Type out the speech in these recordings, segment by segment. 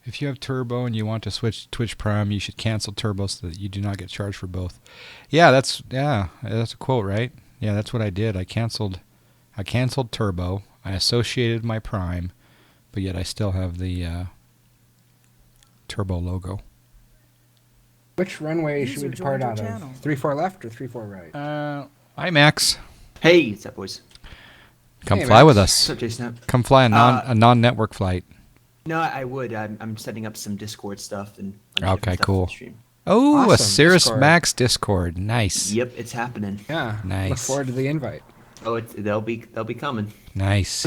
If you have turbo and you want to switch Twitch Prime, you should cancel turbo so that you do not get charged for both. Yeah, that's a quote, right? Yeah, that's what I did. I canceled turbo. I associated my Prime, but yet I still have the turbo logo. Which runway should we depart out of? 3-4 left or 3-4 right? Hi, Max. Hey, what's up, boys? Come fly with us. What's up, Jason? Come fly a non-network flight. No, I would. I'm setting up some Discord stuff and okay, stuff cool. for the stream. Oh, awesome. a Cirrus Discord. Max Discord. Nice. Yep, it's happening. Yeah. Nice. Look forward to the invite. Oh, they'll be coming. Nice.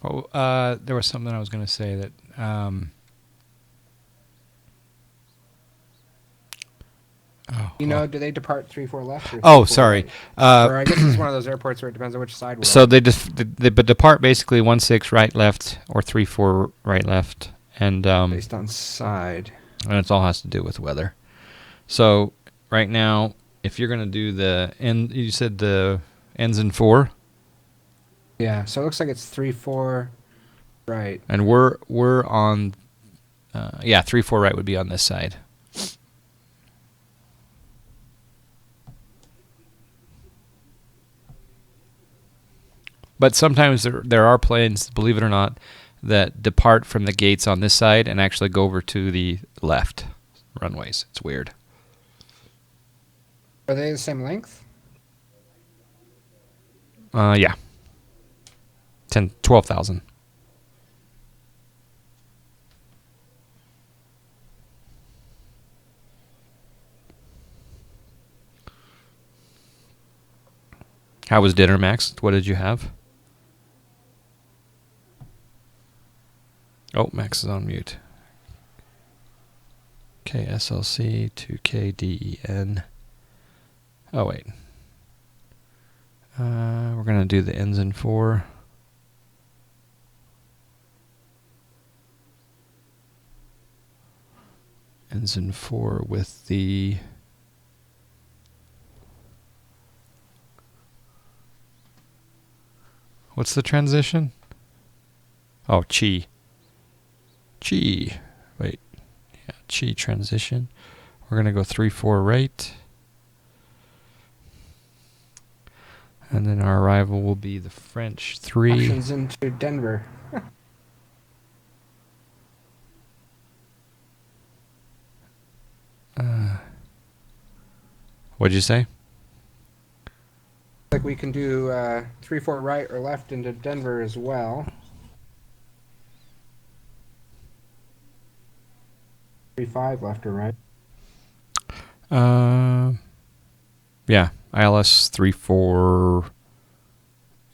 Oh, there was something I was going to say that. Do they depart 3-4 left? Or Oh, 3-4 sorry. right? Or I guess it's one of those airports where it depends on which side we're So on. they depart basically 1-6 right left or 3-4 right left, and Based on side. and it all has to do with weather. So right now, if you're going to do the end, you said the ends in 4. Yeah, so it looks like it's 3-4 right. And we're on, 3-4 right would be on this side. But sometimes there are planes, believe it or not, that depart from the gates on this side and actually go over to the left runways. It's weird. Are they the same length? Yeah. 12,000. How was dinner, Max? What did you have? Oh, Max is on mute. KSLC to KDEN. Oh, wait. We're going to do the ends in 4. Ends in 4 with the... What's the transition? Oh, chi. Chi. Wait. Yeah, chi transition. We're going to go 3-4 right. And then our arrival will be the French 3. Options into Denver. What'd you say? Like we can do 3-4 right or left into Denver as well. 3-5 left or right. Yeah, ILS 3-4,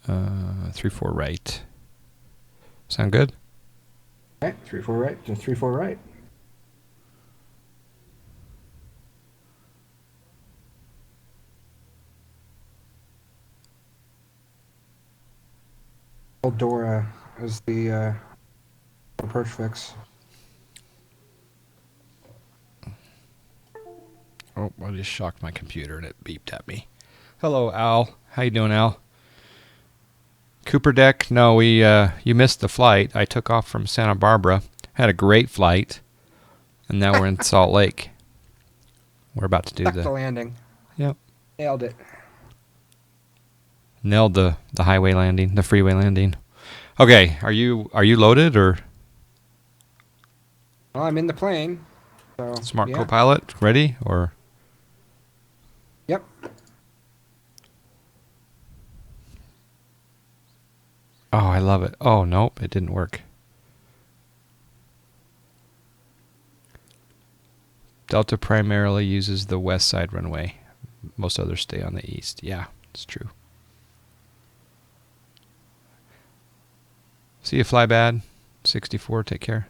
3-4 right. Sound good? Okay, 3-4 right to 3-4 right. Eldora is the approach fix. Oh, I just shocked my computer and it beeped at me. Hello, Al. How you doing, Al? Cooper Deck? No, you missed the flight. I took off from Santa Barbara. Had a great flight, and now we're in Salt Lake. We're about to do the landing. Yep. Nailed it. Nailed the highway landing, the freeway landing. Okay, are you loaded or? Well, I'm in the plane. So, SmartCoPilot ready or? Yep. Oh, I love it. Oh, nope, it didn't work. Delta primarily uses the west side runway. Most others stay on the east. Yeah, it's true. See you, fly bad. 64, take care.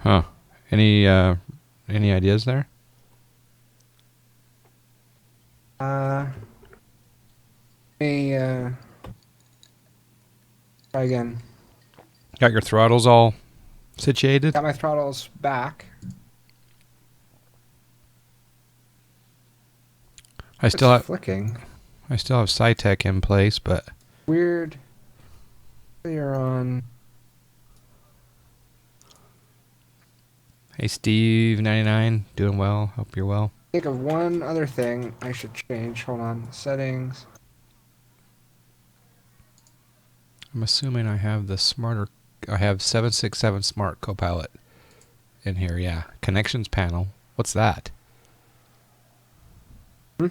Huh. Any ideas there? Try again. Got your throttles all situated? Got my throttles back. I still have flicking. I still have SciTech in place, but Weird. You're on. hey, Steve 99, doing well. Hope you're well. Think of one other thing I should change. Hold on. Settings. I'm assuming I have the smarter. I have 767 SmartCoPilot in here. Yeah, connections panel. What's that? Sorry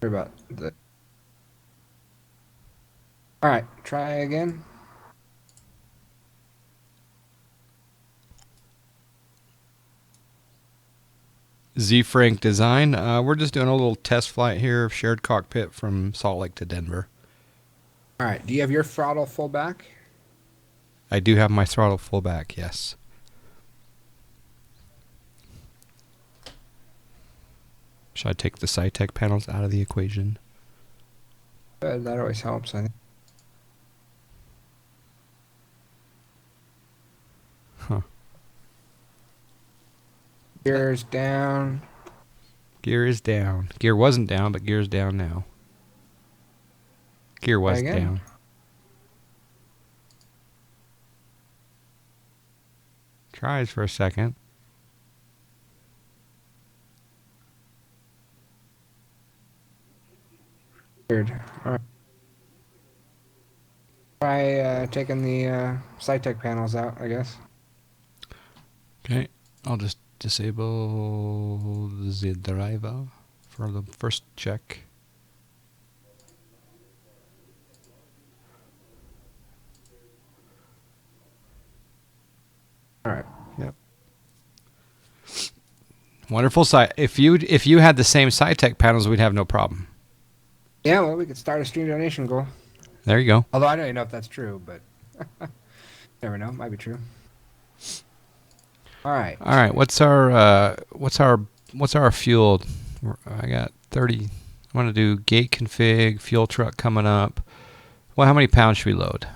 about that. All right. Try again. Z Frank Design. We're just doing a little test flight here of SharedCockpit from Salt Lake to Denver. All right. Do you have your throttle full back? I do have my throttle full back, yes. Should I take the SciTech panels out of the equation? Good. That always helps, I think. Huh. Gears down. Gear is down. Gear wasn't down, but gear's down now. Gear was Try again. down. Tries for a second. Weird. All right. Try taking the SciTech panels out, I guess. Okay, I'll just disable the driver for the first check. All right. Yep. Wonderful site. If you had the same SciTech panels, we'd have no problem. Yeah, well, we could start a stream donation goal. There you go. Although I don't even know if that's true, but never know. Might be true. All right. All right. What's our fuel? I got 30. I want to do gate config, fuel truck coming up. Well, how many pounds should we load?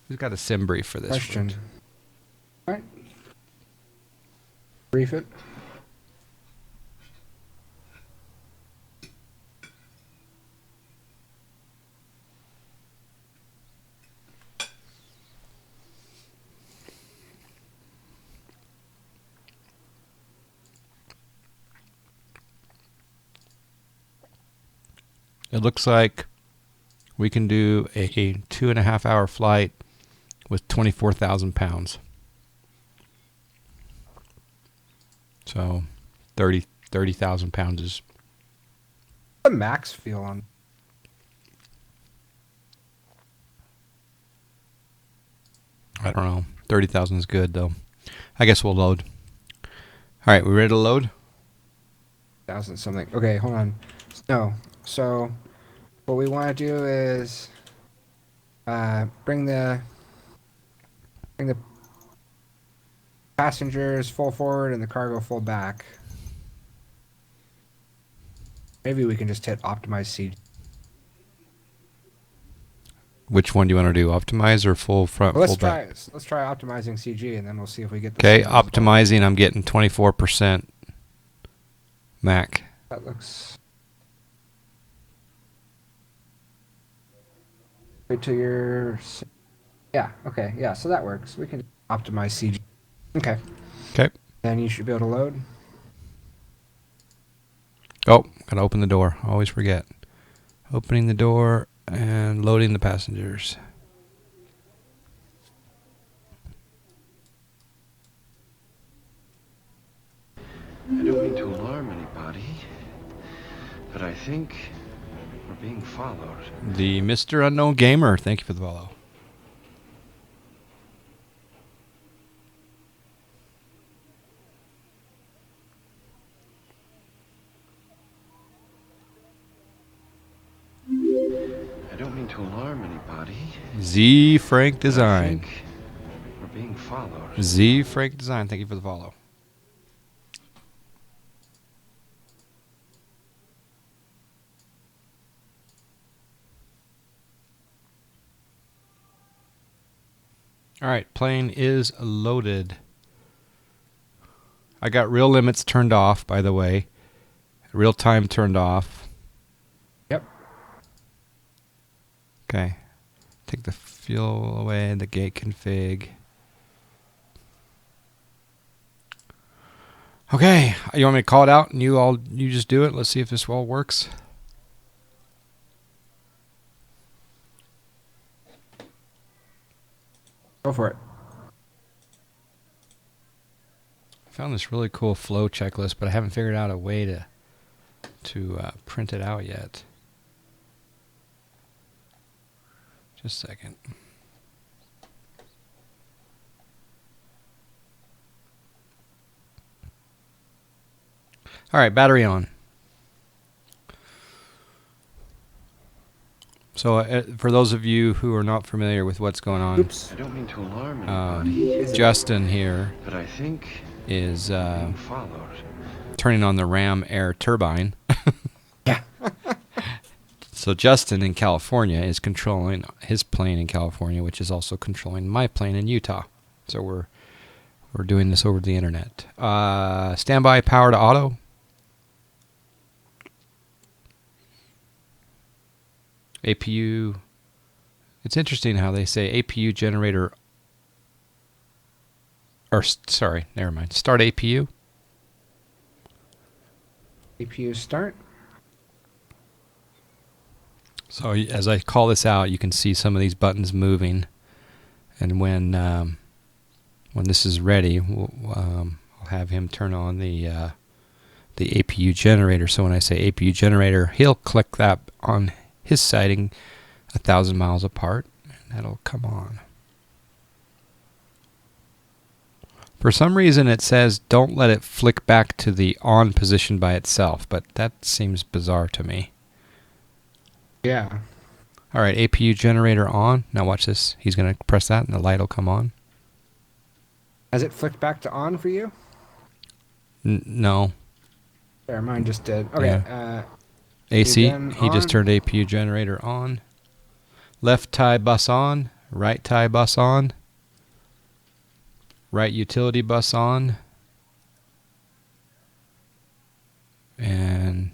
Who's got a sim brief for this? Question. route? All right. Brief it. It looks like we can do a 2.5 hour flight with 24,000 pounds. So 30,000 pounds is. The max feel on. I don't know. 30,000 is good though. I guess we'll load. All right, we ready to load? 1,000 something. Okay, hold on. No. So what we want to do is bring the passengers full forward and the cargo full back. Maybe we can just hit optimize CG. Which one do you want to do? Optimize or full front, Well, full back? let's try optimizing CG, and then we'll see if we get the Okay, same result. optimizing. I'm getting 24% Mac. That looks. Wait till you're. Yeah. Okay. Yeah. So that works. We can optimize CG. Okay. Okay. Then you should be able to load. Oh, gotta open the door. Always forget. Opening the door and loading the passengers. I don't mean to alarm anybody, but I think we're being followed. The Mr. Unknown Gamer. Thank you for the follow. I don't mean to alarm anybody. Z Frank but I Design. think we're being followed. Z Frank Design. Thank you for the follow. All right, plane is loaded. I got real limits turned off, by the way. Real time turned off. Yep. Okay. Take the fuel away, the gate config. Okay, you want me to call it out and you just do it? Let's see if this all works. Go for it. I found this really cool flow checklist, but I haven't figured out a way to print it out yet. Just a second. All right, battery on. So for those of you who are not familiar with what's going on, Oops. I don't mean to alarm anybody, Justin here but I think is I'm being followed. turning on the Ram air turbine. Yeah. So Justin in California is controlling his plane in California, which is also controlling my plane in Utah. So we're doing this over the internet. Standby power to auto. APU. It's interesting how they say APU generator. Or sorry, never mind. Start APU. APU start. So as I call this out, you can see some of these buttons moving, and when this is ready, I'll have him turn on the APU generator. So when I say APU generator, he'll click that on his sighting 1,000 miles apart, and that'll come on. For some reason, it says don't let it flick back to the on position by itself, but that seems bizarre to me. Yeah. All right, APU generator on. Now watch this. He's going to press that, and the light will come on. Has it flicked back to on for you? No. There, mine just did. Okay. Yeah. AC. Again, He just on. turned APU generator on. Left tie bus on. Right tie bus on. Right utility bus on. And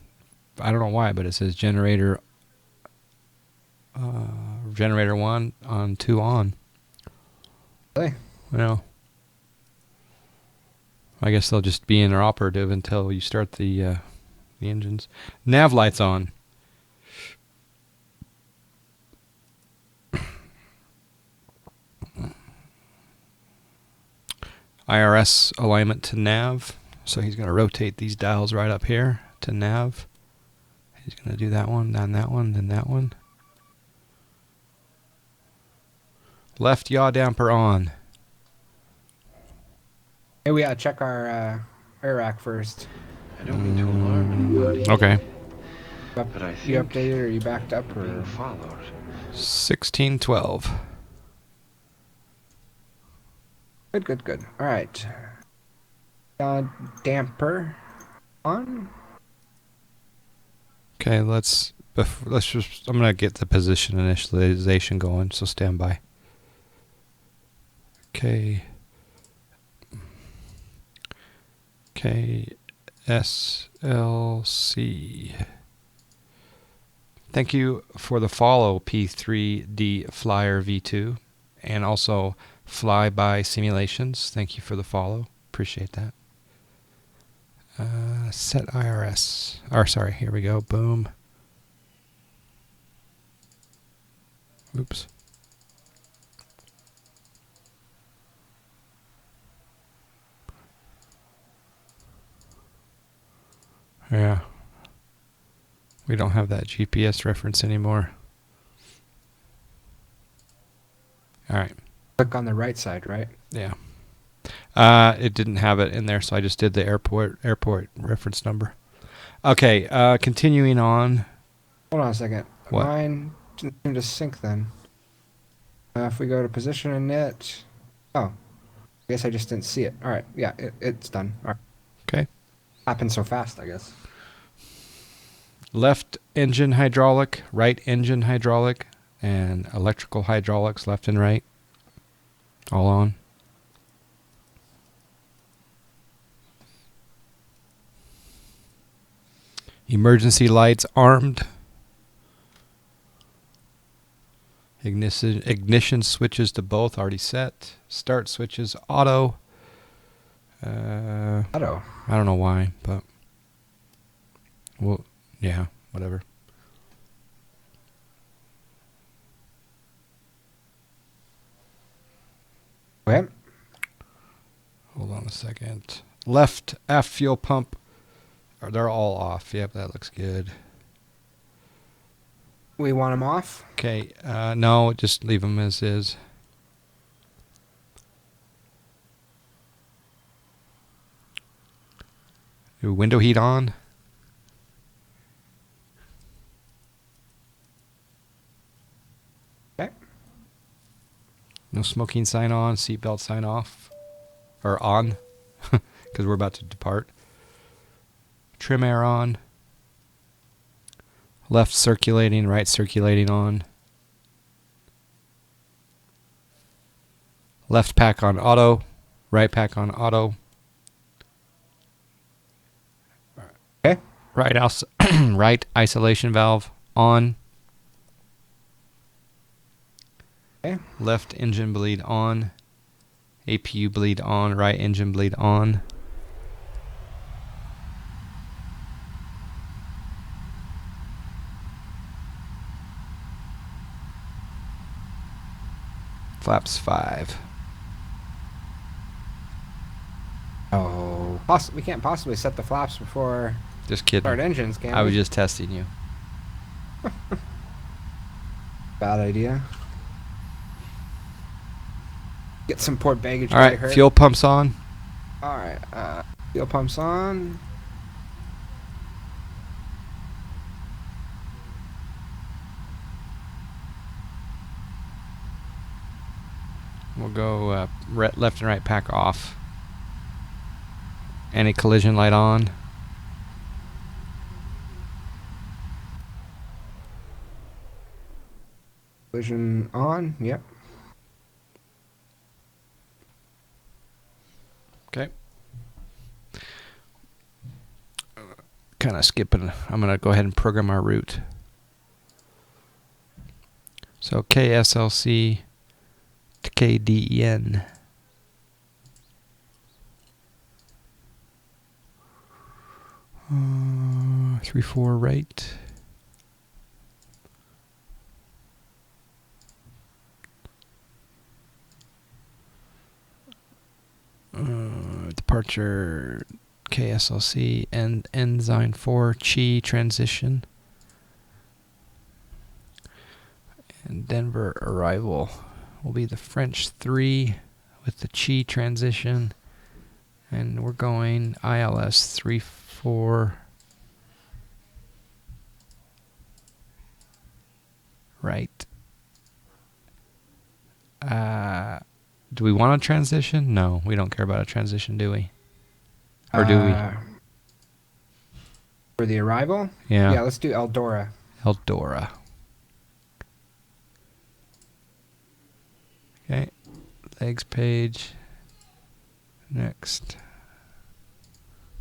I don't know why, but it says generator 1 on 2 on. Really? Well, I guess they'll just be interoperative until you start the engines. Nav lights on. IRS alignment to nav. So he's going to rotate these dials right up here to nav. He's going to do that one, then that one, then that one. Left yaw damper on. Hey, we gotta check our air rack first. I don't mean to alarm anybody, Okay. but I You think updated or you backed up we're being or? followed. 1612. Good. All right. Damper on. Okay, let's just. I'm gonna get the position initialization going. So stand by. Okay. KSLC. Thank you for the follow, P3D Flyer V2, and also Flyby Simulations. Thank you for the follow. Appreciate that. Set IRS. Or sorry, here we go. Boom. Oops. Yeah. We don't have that GPS reference anymore. All right. Click on the right side, right? Yeah. It didn't have it in there, so I just did the airport reference number. Okay, continuing on. Hold on a second. What? Mine didn't seem to sync then. If we go to position init. Oh. I guess I just didn't see it. All right. Yeah, it's done. All right. Okay. Happened so fast, I guess. Left engine hydraulic, right engine hydraulic, and electrical hydraulics left and right. All on. Emergency lights armed. Ignition switches to both already set. Start switches auto. Auto. I don't know why, but well, yeah, whatever. Okay. Hold on a second. Left aft fuel pump. They're all off. Yep, that looks good. We want them off. Okay, no, just leave them as is. Ooh, window heat on. Okay. No smoking sign on. Seatbelt sign off. Or on. Because we're about to depart. Trim air on. Left circulating, right circulating on. Left pack on auto. Right pack on auto. Okay. Right isolation valve on. Okay. Left engine bleed on. APU bleed on. Right engine bleed on. Flaps 5. Oh, we can't possibly set the flaps before Just kidding. start engines, can we? I was just testing you. Bad idea. Get some port baggage. All right, fuel pumps on. All right, fuel pumps on. We'll go left and right pack off. Any collision light on. Collision on. Yep. Okay. Kind of skipping. I'm going to go ahead and program our route. So KSLC to KDEN. Uh, 3-4 right. Departure KSLC and Enzyme 4 Chi transition. And Denver arrival will be the French 3 with the Chi transition. And we're going ILS 3-4 right. Do we want a transition? No, we don't care about a transition, do we? Or do we? For the arrival? Yeah. Yeah, let's do Eldora. Eldora. Okay. Legs page. Next.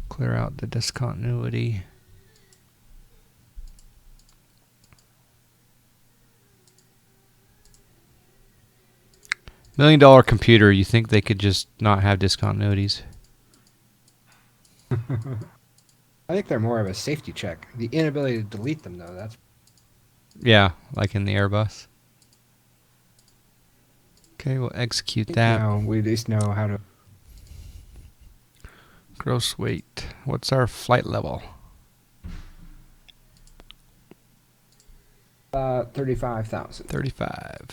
Clear out the discontinuity. $1 million computer, you think they could just not have discontinuities? I think they're more of a safety check. The inability to delete them, though, that's... Yeah, like in the Airbus. Okay, we'll execute that. No, we at least know how to... Gross weight. What's our flight level? 35,000. 35.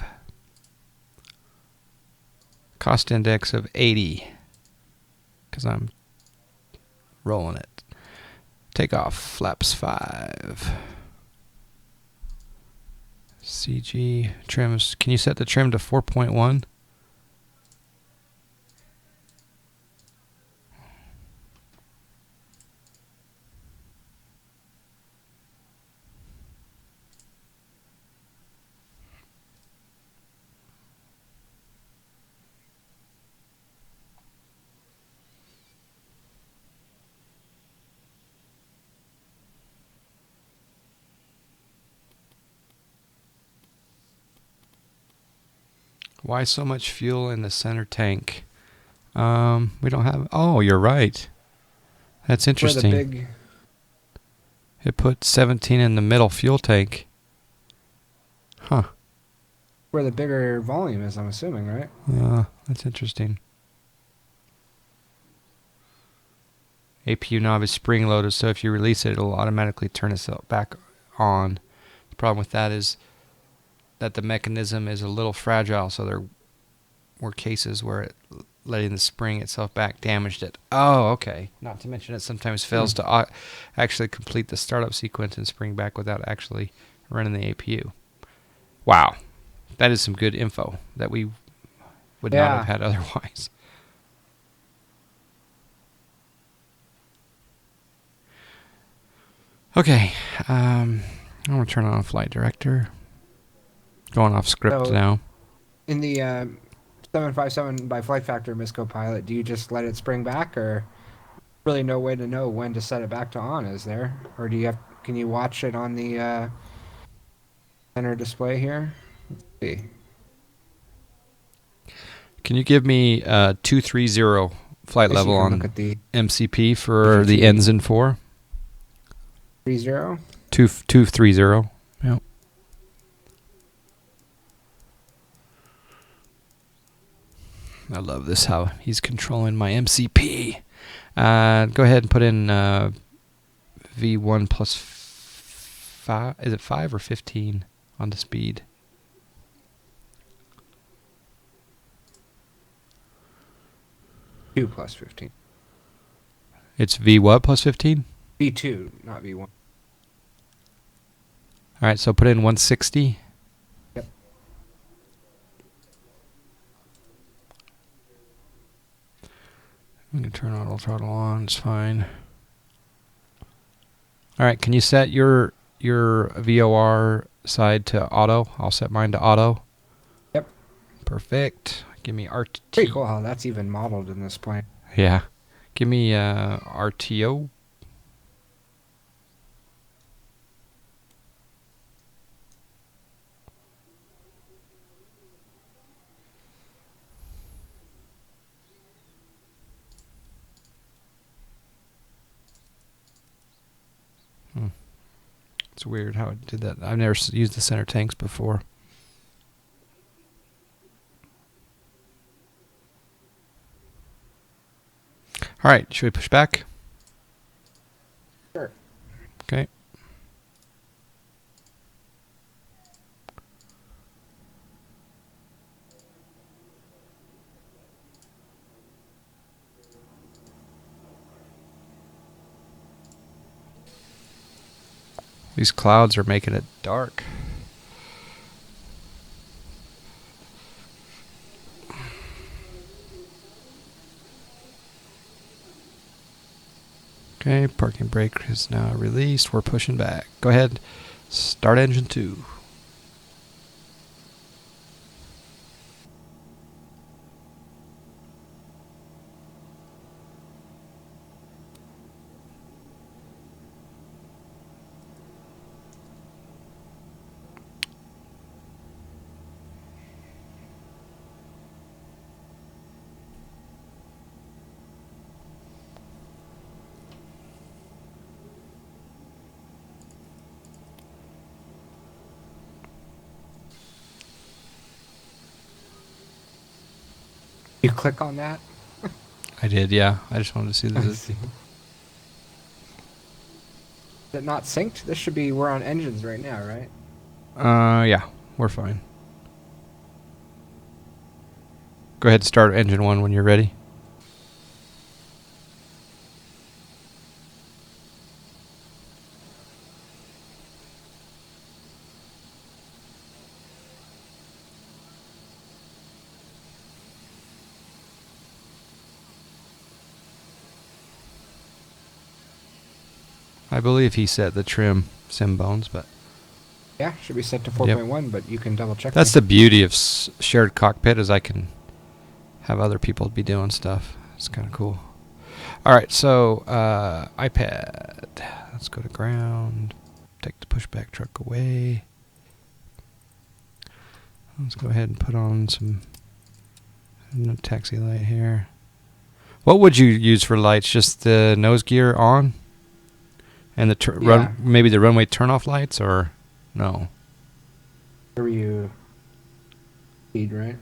Cost index of 80. Because I'm rolling it. Takeoff flaps 5. CG trims. Can you set the trim to 4.1? Why so much fuel in the center tank? We don't have... Oh, you're right. That's Where interesting. the big... It put 17 in the middle fuel tank. Huh. Where the bigger volume is, I'm assuming, right? That's interesting. APU knob is spring loaded, so if you release it, it'll automatically turn itself back on. The problem with that is that the mechanism is a little fragile, so there were cases where letting the spring itself back damaged it. Oh, okay. Not to mention it sometimes fails to actually complete the startup sequence and spring back without actually running the APU. Wow. That is some good info that we would not have had otherwise. Okay. I'm going to turn on Flight Director. Going off script now. In the 757 by Flight Factor SmartCoPilot, do you just let it spring back, or really no way to know when to set it back to on, is there? Or do you have? Can you watch it on the center display here? Let's see. Can you give me 230 flight level on look at the MCP for the Ensign 4? 30? 230. Yep. I love this, how he's controlling my MCP. Go ahead and put in V1 plus 5. Is it 5 or 15 on the speed? plus 15. It's V what plus 15? V2, not V1. All right, so put in 160. Yep. We can turn auto throttle on. It's fine. All right, can you set your VOR side to auto? I'll set mine to auto. Yep. Perfect. Give me RT. Pretty cool how that's even modeled in this plane. Yeah. Give me RTO. It's weird how it did that. I've never used the center tanks before. All right, should we push back? Sure. Okay. These clouds are making it dark. Okay, parking brake is now released. We're pushing back. Go ahead. Start engine 2. You click on that? I did, yeah. I just wanted to see I this. see. Is it not synced? This should be, we're on engines right now, right? Yeah, we're fine. Go ahead and start engine 1 when you're ready. I believe he set the trim sim bones, but Yeah, should be set to 4.1, but you can double check. that's the beauty of shared cockpit, is I can have other people be doing stuff. It's kind of cool. All right, so iPad. Let's go to ground. Take the pushback truck away. Let's go ahead and put on some No taxi light here. What would you use for lights? Just the nose gear on? And the maybe the runway turn-off lights, or no? Where you speed, right?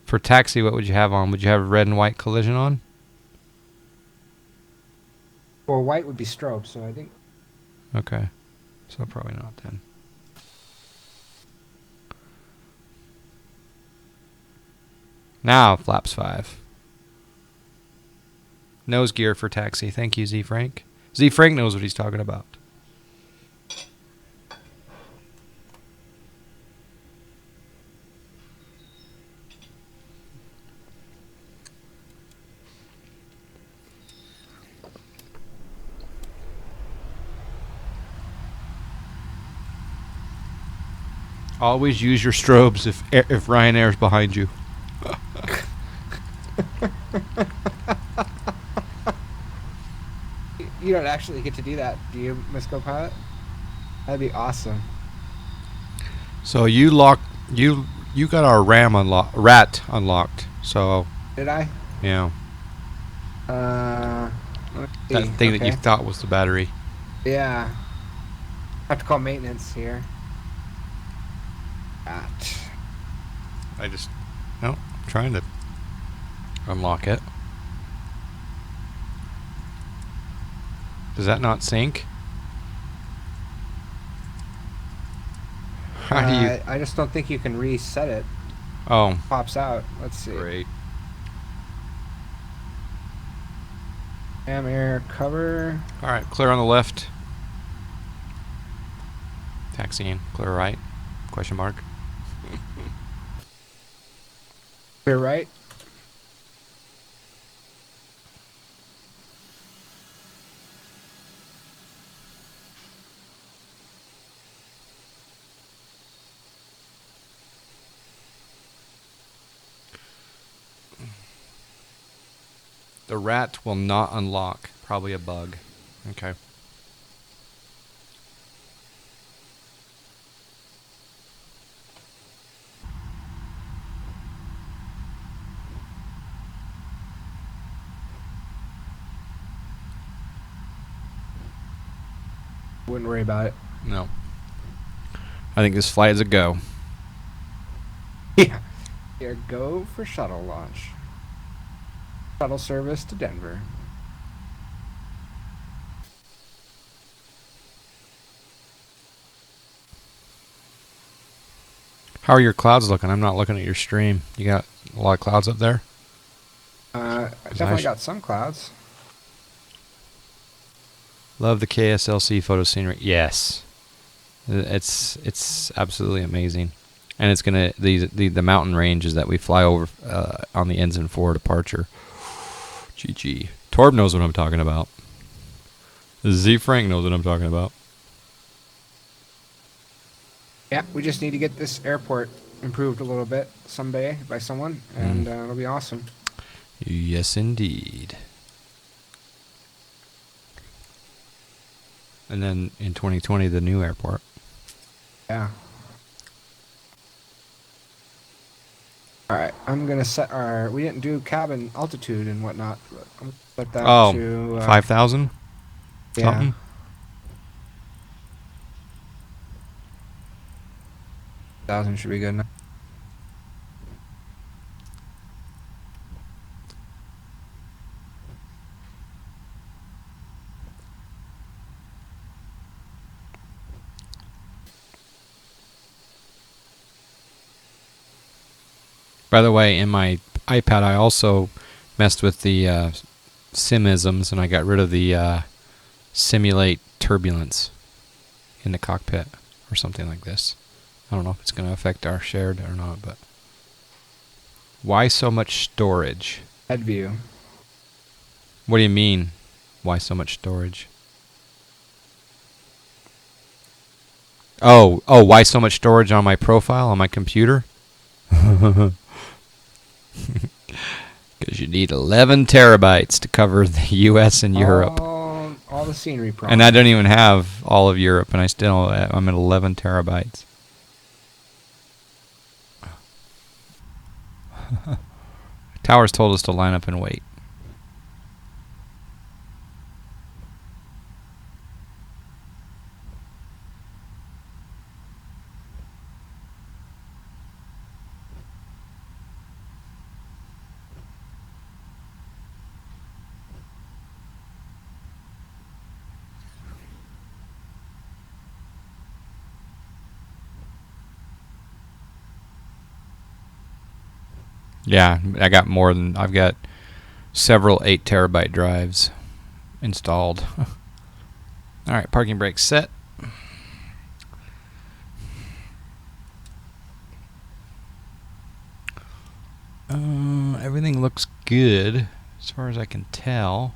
For taxi, what would you have on? Would you have red and white collision on? Well, white would be strobe, so I think. Okay. So probably not then. Now, flaps 5. Nose gear for taxi. Thank you, Z Frank. Z Frank knows what he's talking about. Always use your strobes if Ryanair's behind you. You don't actually get to do that, do you, SmartCoPilot? That'd be awesome. So you got our rat unlocked. So Did I? yeah, Let's that see. thing that you Okay. thought was the battery. Yeah. I have to call maintenance here. At. I'm trying to unlock it. Does that not sync? How do you? I just don't think you can reset it. Oh, Pops out. Let's see. great. Air cover. All right, clear on the left. Taxiing, clear right? Question mark. Clear right. The rat will not unlock. Probably a bug. Okay. Wouldn't worry about it. No. I think this flight is a go. Yeah. Here, go for shuttle launch. Shuttle service to Denver. How are your clouds looking? I'm not looking at your stream. You got a lot of clouds up there? I definitely got some clouds. Love the KSLC photo scenery. Yes. It's absolutely amazing. And it's going to the mountain ranges that we fly over on the Ensign 4 departure. GG. Torb knows what I'm talking about. Z Frank knows what I'm talking about. Yeah, we just need to get this airport improved a little bit someday by someone, and it'll be awesome. Yes, indeed. And then in 2020, the new airport. Yeah. All right, I'm gonna set our. We didn't do cabin altitude and whatnot. But I'm gonna set that to 5,000? yeah. Something? Thousand should be good enough. By the way, in my iPad, I also messed with the simisms, and I got rid of the simulate turbulence in the cockpit or something like this. I don't know if it's going to affect our shared or not, but why so much storage? Head view. What do you mean? Why so much storage? Oh, why so much storage on my profile on my computer? Because you need 11 terabytes to cover the U.S. and Europe. All the scenery problems. And I don't even have all of Europe, and I'm at 11 terabytes. Towers told us to line up and wait. Yeah, I've got several 8 terabyte drives installed. All right, parking brake set. Everything looks good as far as I can tell.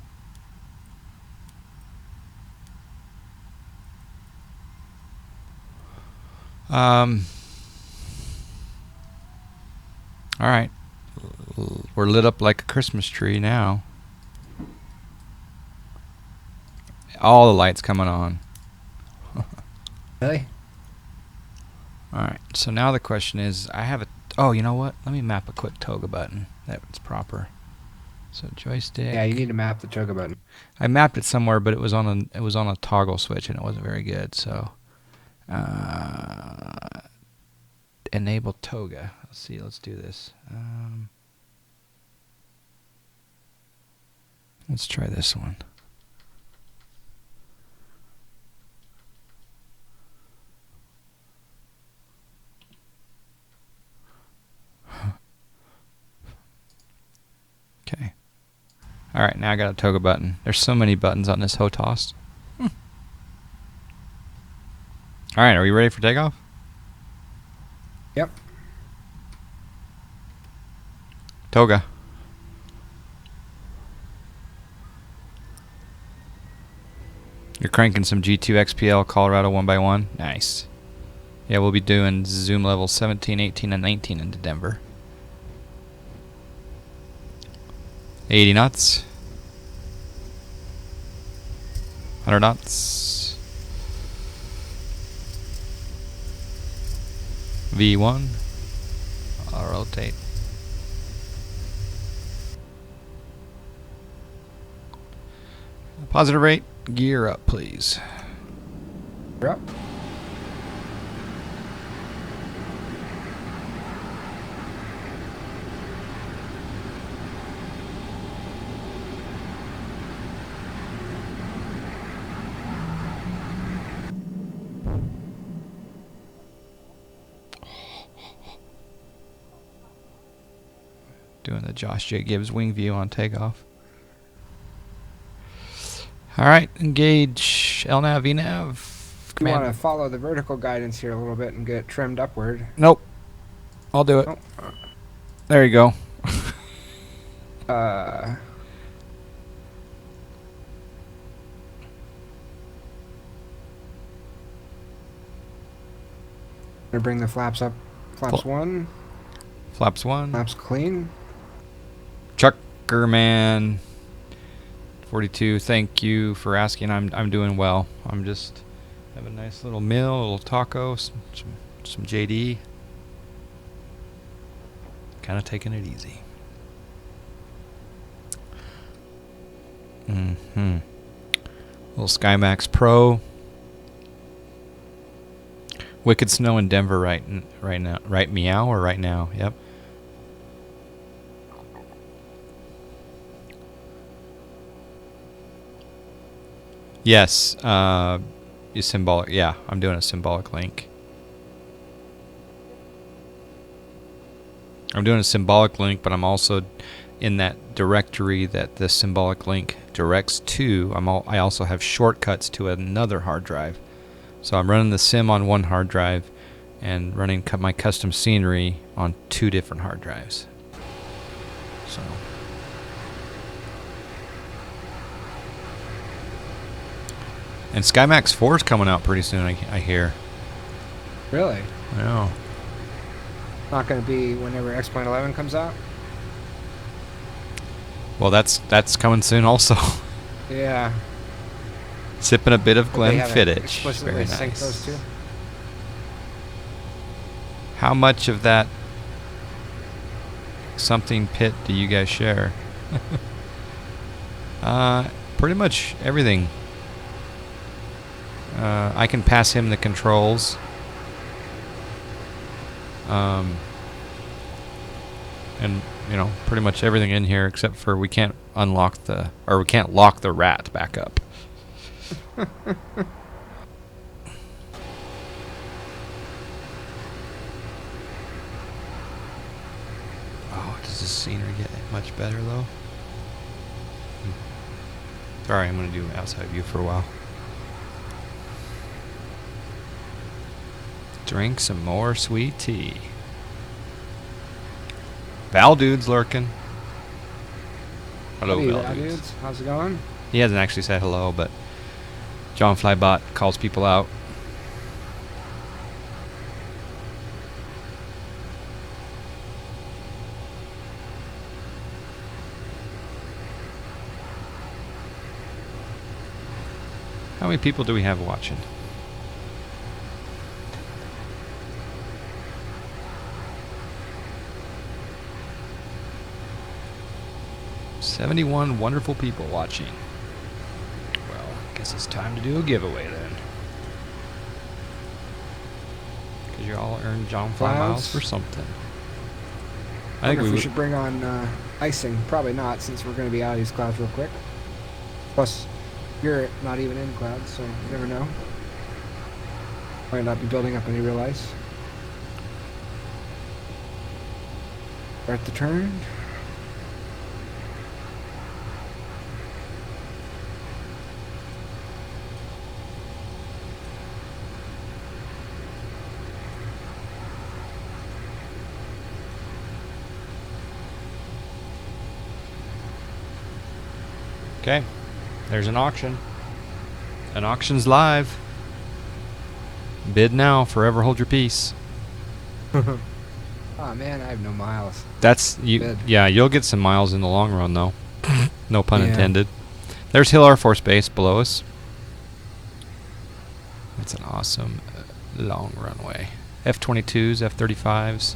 All right. We're lit up like a Christmas tree now. All the lights coming on. Really? Alright, so now the question is, I have a... Oh, you know what? Let me map a quick toga button. That's proper. So joystick... Yeah, you need to map the toga button. I mapped it somewhere, but it was on a toggle switch, and it wasn't very good, so... enable toga. Let's see, let's do this. Let's try this one. Okay. Alright, now I got a toga button. There's so many buttons on this HOTOS. Alright, are we ready for takeoff? Yep. Toga. You're cranking some G2 XPL Colorado 1x1. Nice. Yeah, we'll be doing zoom levels 17, 18, and 19 into Denver. 80 knots. 100 knots. V1. I'll rotate. Positive rate. Gear up, please. You're up. Doing the Josh J. Gibbs wing view on takeoff. Alright, engage LNAV, VNAV. You want to follow the vertical guidance here a little bit and get trimmed upward. Nope. I'll do it. Oh. There you go. Gonna bring the flaps up. Flaps 1. Flaps 1. Flaps clean. Chuckerman 42, thank you for asking. I'm doing well. I'm just have a nice little meal, a little taco, some JD. Kind of taking it easy. Little SkyMax Pro. Wicked snow in Denver right now. Right meow or right now? Yep. Yes. Symbolic. Yeah, I'm doing a symbolic link. I'm doing a symbolic link, but I'm also in that directory that the symbolic link directs to. I also have shortcuts to another hard drive. So I'm running the sim on one hard drive and running my custom scenery on 2 different hard drives. So. And SkyMax 4 is coming out pretty soon, I hear. Really? I know. Not going to be whenever X.Point 11 comes out? Well, that's coming soon also. Yeah. Sipping a bit of They haven't Glenfiddich. explicitly Very synced nice. those two? How much of that something pit do you guys share? Pretty much everything. I can pass him the controls. And you know, pretty much everything in here except for we can't lock the rat back up. Oh, does this scenery get much better though? Sorry, I'm gonna do outside view for a while. Drink some more sweet tea. Val Dude's lurking. Hello, Hey, Val Val Dudes. Dudes. How's it going? He hasn't actually said hello, but John Flybot calls people out. How many people do we have watching? "71 wonderful people watching." Well, I guess it's time to do a giveaway then. Because you all earned John Fly miles for something. I think we should bring on icing. Probably not, since we're going to be out of these clouds real quick. Plus, you're not even in clouds, so you never know. Might not be building up any real ice. Start the turn. Okay, there's an auction. An auction's live. Bid now, forever hold your peace. Oh man, I have no miles. That's you. Bid. Yeah, you'll get some miles in the long run, though. No pun Yeah. intended. There's Hill Air Force Base below us. That's an awesome long runway. F-22s, F-35s,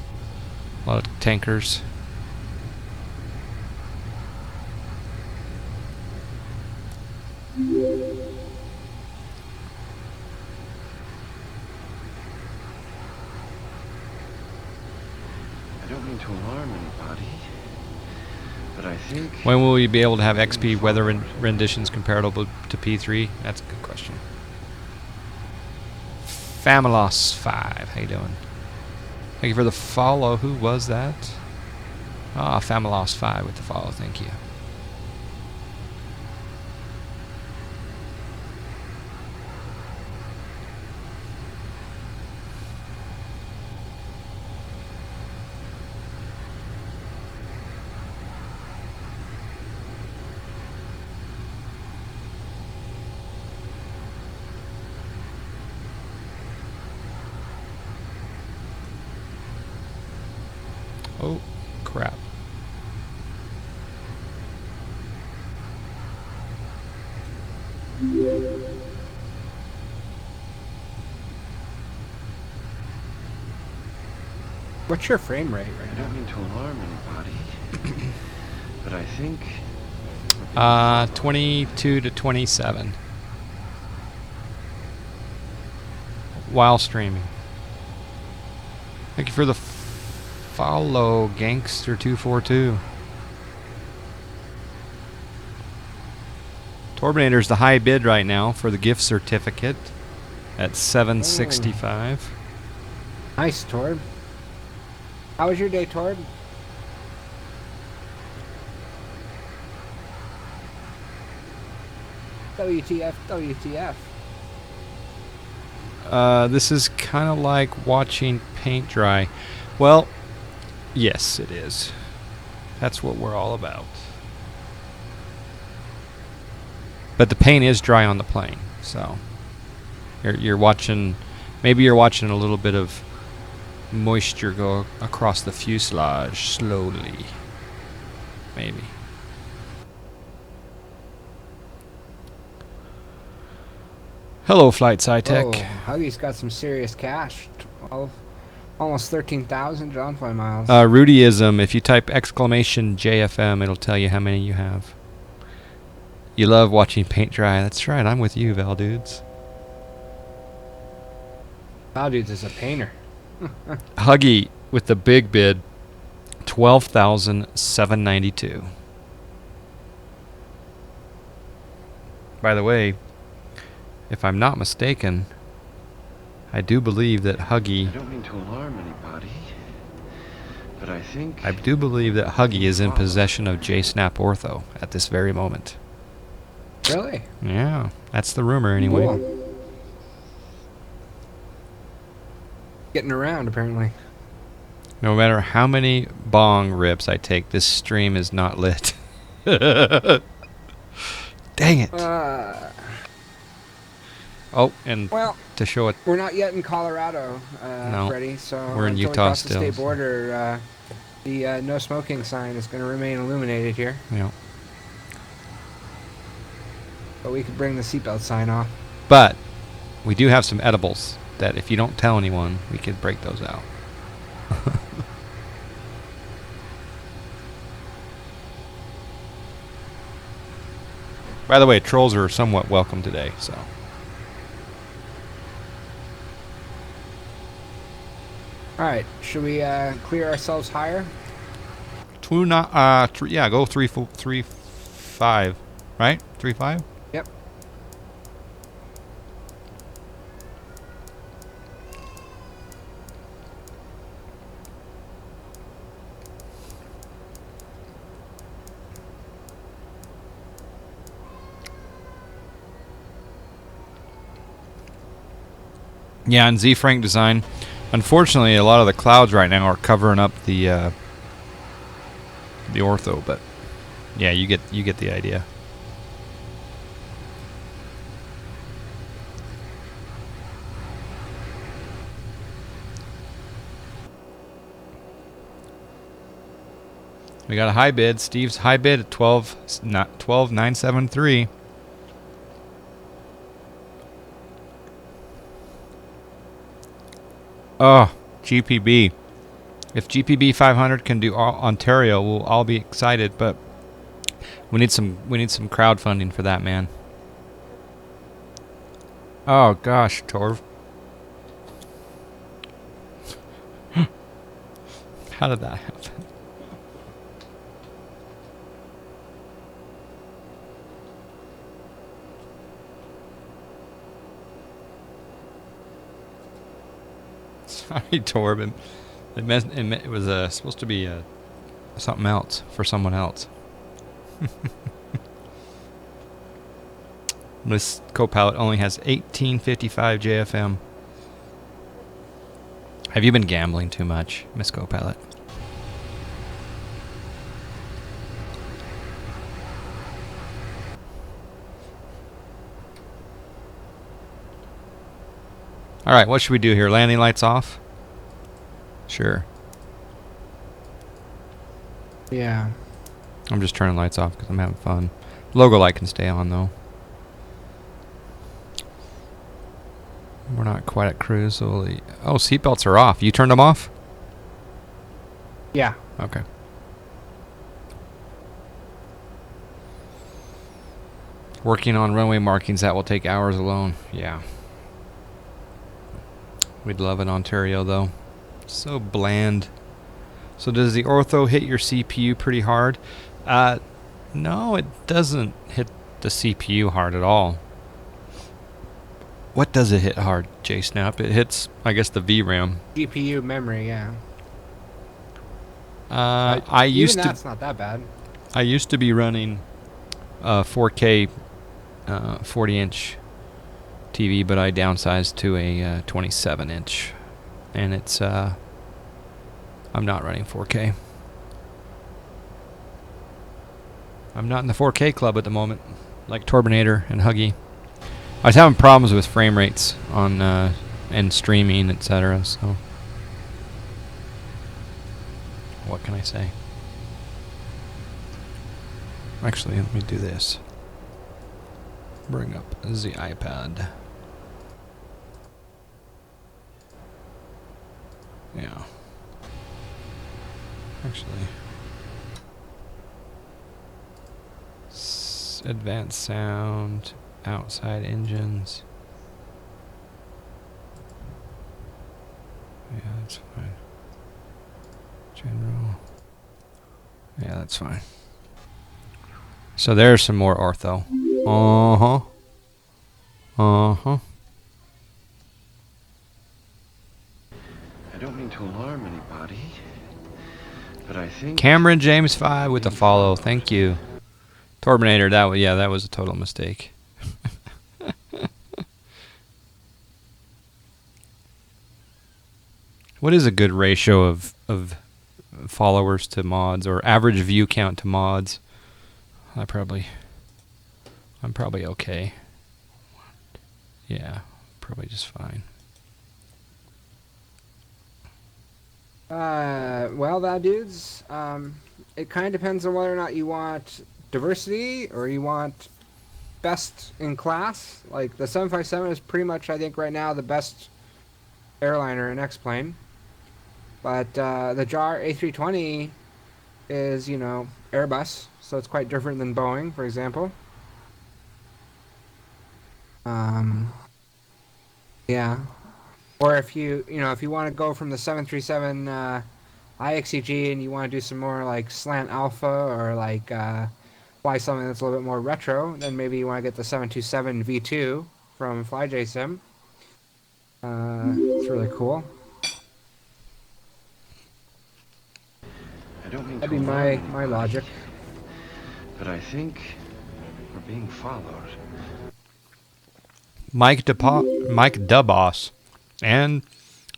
a lot of tankers. I don't mean to alarm anybody, but I think... When will we be able to have XP weather renditions comparable to P3? That's a good question. Familos 5, how you doing? Thank you for the follow. Who was that? Ah, Familos 5 with the follow. Thank you. Oh, crap. What's your frame rate I right don't now? mean to alarm anybody, but I think... 22 to 27. While streaming. Thank you for the follow, Gangster242. Torbinator's the high bid right now for the gift certificate at $765. Nice, Torb. How was your day, Torb? WTF, WTF. This is kind of like watching paint dry. Well, yes, it is. That's what we're all about. But the paint is dry on the plane, so you're watching. Maybe you're watching a little bit of moisture go across the fuselage slowly. Maybe. Hello, Flight SciTech. Oh, Huggy's got some serious cash. Almost 13,000 Dragonfly miles. Rudyism, if you type exclamation JFM, it'll tell you how many you have. You love watching paint dry. That's right, I'm with you, Val Dudes. Wow, dude, is a painter. Huggy with the big bid, 12,792. By the way, if I'm not mistaken, I do believe that Huggy... I don't mean to alarm anybody, but I think... I do believe that Huggy is in possession of JSnap Ortho at this very moment. Really? Yeah, that's the rumor anyway. Cool. Getting around, apparently. No matter how many bong rips I take, this stream is not lit. Dang it. Oh, and Well, to show it... we're not yet in Colorado, No, Freddie, so we're in until we Utah cross still, the state so- border, the no smoking sign is going to remain illuminated here. You know. But we could bring the seatbelt sign off. But we do have some edibles that if you don't tell anyone, we could break those out. By the way, trolls are somewhat welcome today, so. Alright, should we clear ourselves higher? Yeah, go 3.5, right? 3.5? Yep. Yeah, and Z Frank Design. Unfortunately, a lot of the clouds right now are covering up the ortho, but yeah, you get the idea. We got a high bid. Steve's high bid at 12,973. Oh, GPB. If GPB 500 can do Ontario, we'll all be excited, but we need some crowdfunding for that, man. Oh gosh, Torv. How did that happen? Sorry, Torben. It was supposed to be something else for someone else. This Copilot only has 1855 JFM. Have you been gambling too much, Miss Copilot? All right, what should we do here? Landing lights off? Sure. Yeah. I'm just turning lights off because I'm having fun. Logo light can stay on, though. We're not quite at cruise, so oh, seatbelts are off. You turned them off? Yeah. Okay. Working on runway markings, that will take hours alone. Yeah. We'd love an Ontario, though. So bland. So does the ortho hit your CPU pretty hard? No, it doesn't hit the CPU hard at all. What does it hit hard, JSnap? It hits, I guess, the VRAM. GPU memory, yeah. I used Even to. that's not that bad. I used to be running 4K 40-inch TV, but I downsized to a 27-inch, and it's I'm not running 4K. I'm not in the 4K club at the moment, like Torbinator and Huggy. I was having problems with frame rates on and streaming, etc. So, what can I say? Actually, let me do this. Bring up the iPad. Yeah. Actually. Advanced sound, outside engines. Yeah, that's fine. General. Yeah, that's fine. So there's some more ortho. Uh-huh. Uh-huh. I don't mean to alarm anybody, but I think Cameron James 5 with the being follow. followed. Thank you. Torbinator, that was a total mistake. What is a good ratio of followers to mods, or average view count to mods? I'm probably okay. Yeah, probably just fine. Well, that dudes. It kind of depends on whether or not you want diversity or you want best in class. Like the 757 is pretty much, I think, right now the best airliner in X-plane. But the JAR A320 is, Airbus, so it's quite different than Boeing, for example. Yeah. Or if if you want to go from the 737 IXEG and you want to do some more like slant alpha or like fly something that's a little bit more retro, then maybe you want to get the 727 V2 from FlyJSim. It's really cool. I don't mean That'd to be alarm my anybody, logic. but I think we're being followed. Mike Dubos and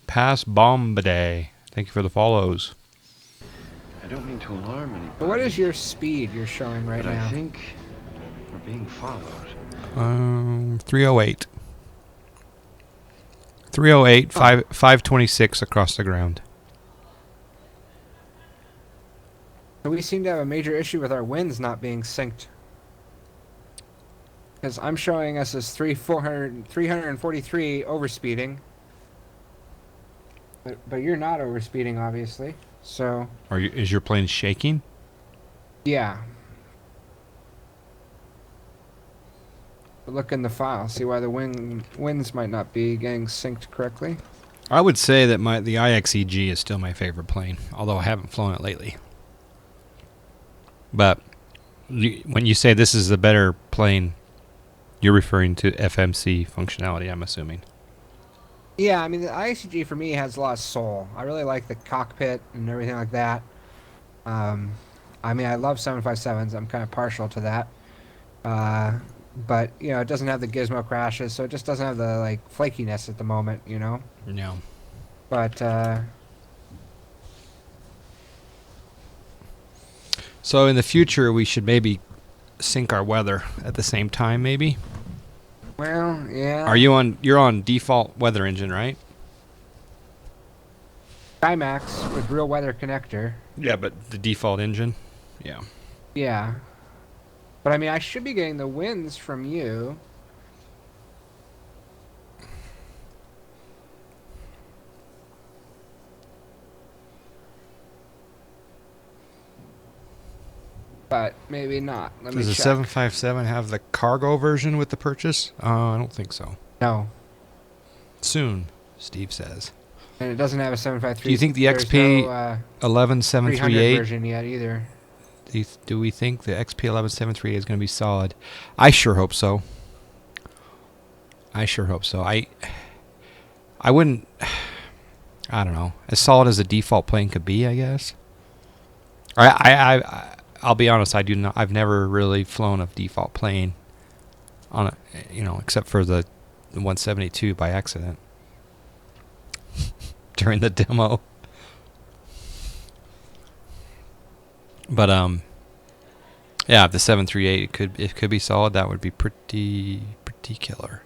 Pass Bombaday. Thank you for the follows. I don't mean to alarm anybody. But what is your speed you're showing right but now? I think we're being followed. 308. 308, 526 across the ground. So we seem to have a major issue with our winds not being synced. Because I'm showing us as 343 overspeeding. But you're not overspeeding, obviously. So, Is your plane shaking? yeah. But look in the file, see why the winds might not be getting synced correctly. I would say that the IXEG is still my favorite plane, although I haven't flown it lately. But when you say this is the better plane, you're referring to FMC functionality, I'm assuming. Yeah, I mean, the ICG for me has a lot of soul. I really like the cockpit and everything like that. I mean, I love 757s. I'm kind of partial to that. But, it doesn't have the gizmo crashes, so it just doesn't have the, flakiness at the moment, No. But, So in the future, we should maybe sync our weather at the same time, maybe? well, yeah. You're on default weather engine, right? IMAX with real weather connector. Yeah, but the default engine? Yeah. Yeah. But, I mean, I should be getting the winds from you. But maybe not. Let me Does the check. 757 have the cargo version with the purchase? I don't think so. No. Soon, Steve says. And it doesn't have a 753. Do you think the There's XP no, 11738 version yet either? do we think the XP 11738 is going to be solid? I sure hope so. I wouldn't. I don't know. As solid as a default plane could be, I guess. I'll be honest. I've never really flown a default plane on a, except for the 172 by accident during the demo. But yeah, if the 738 it could be solid, that would be pretty killer.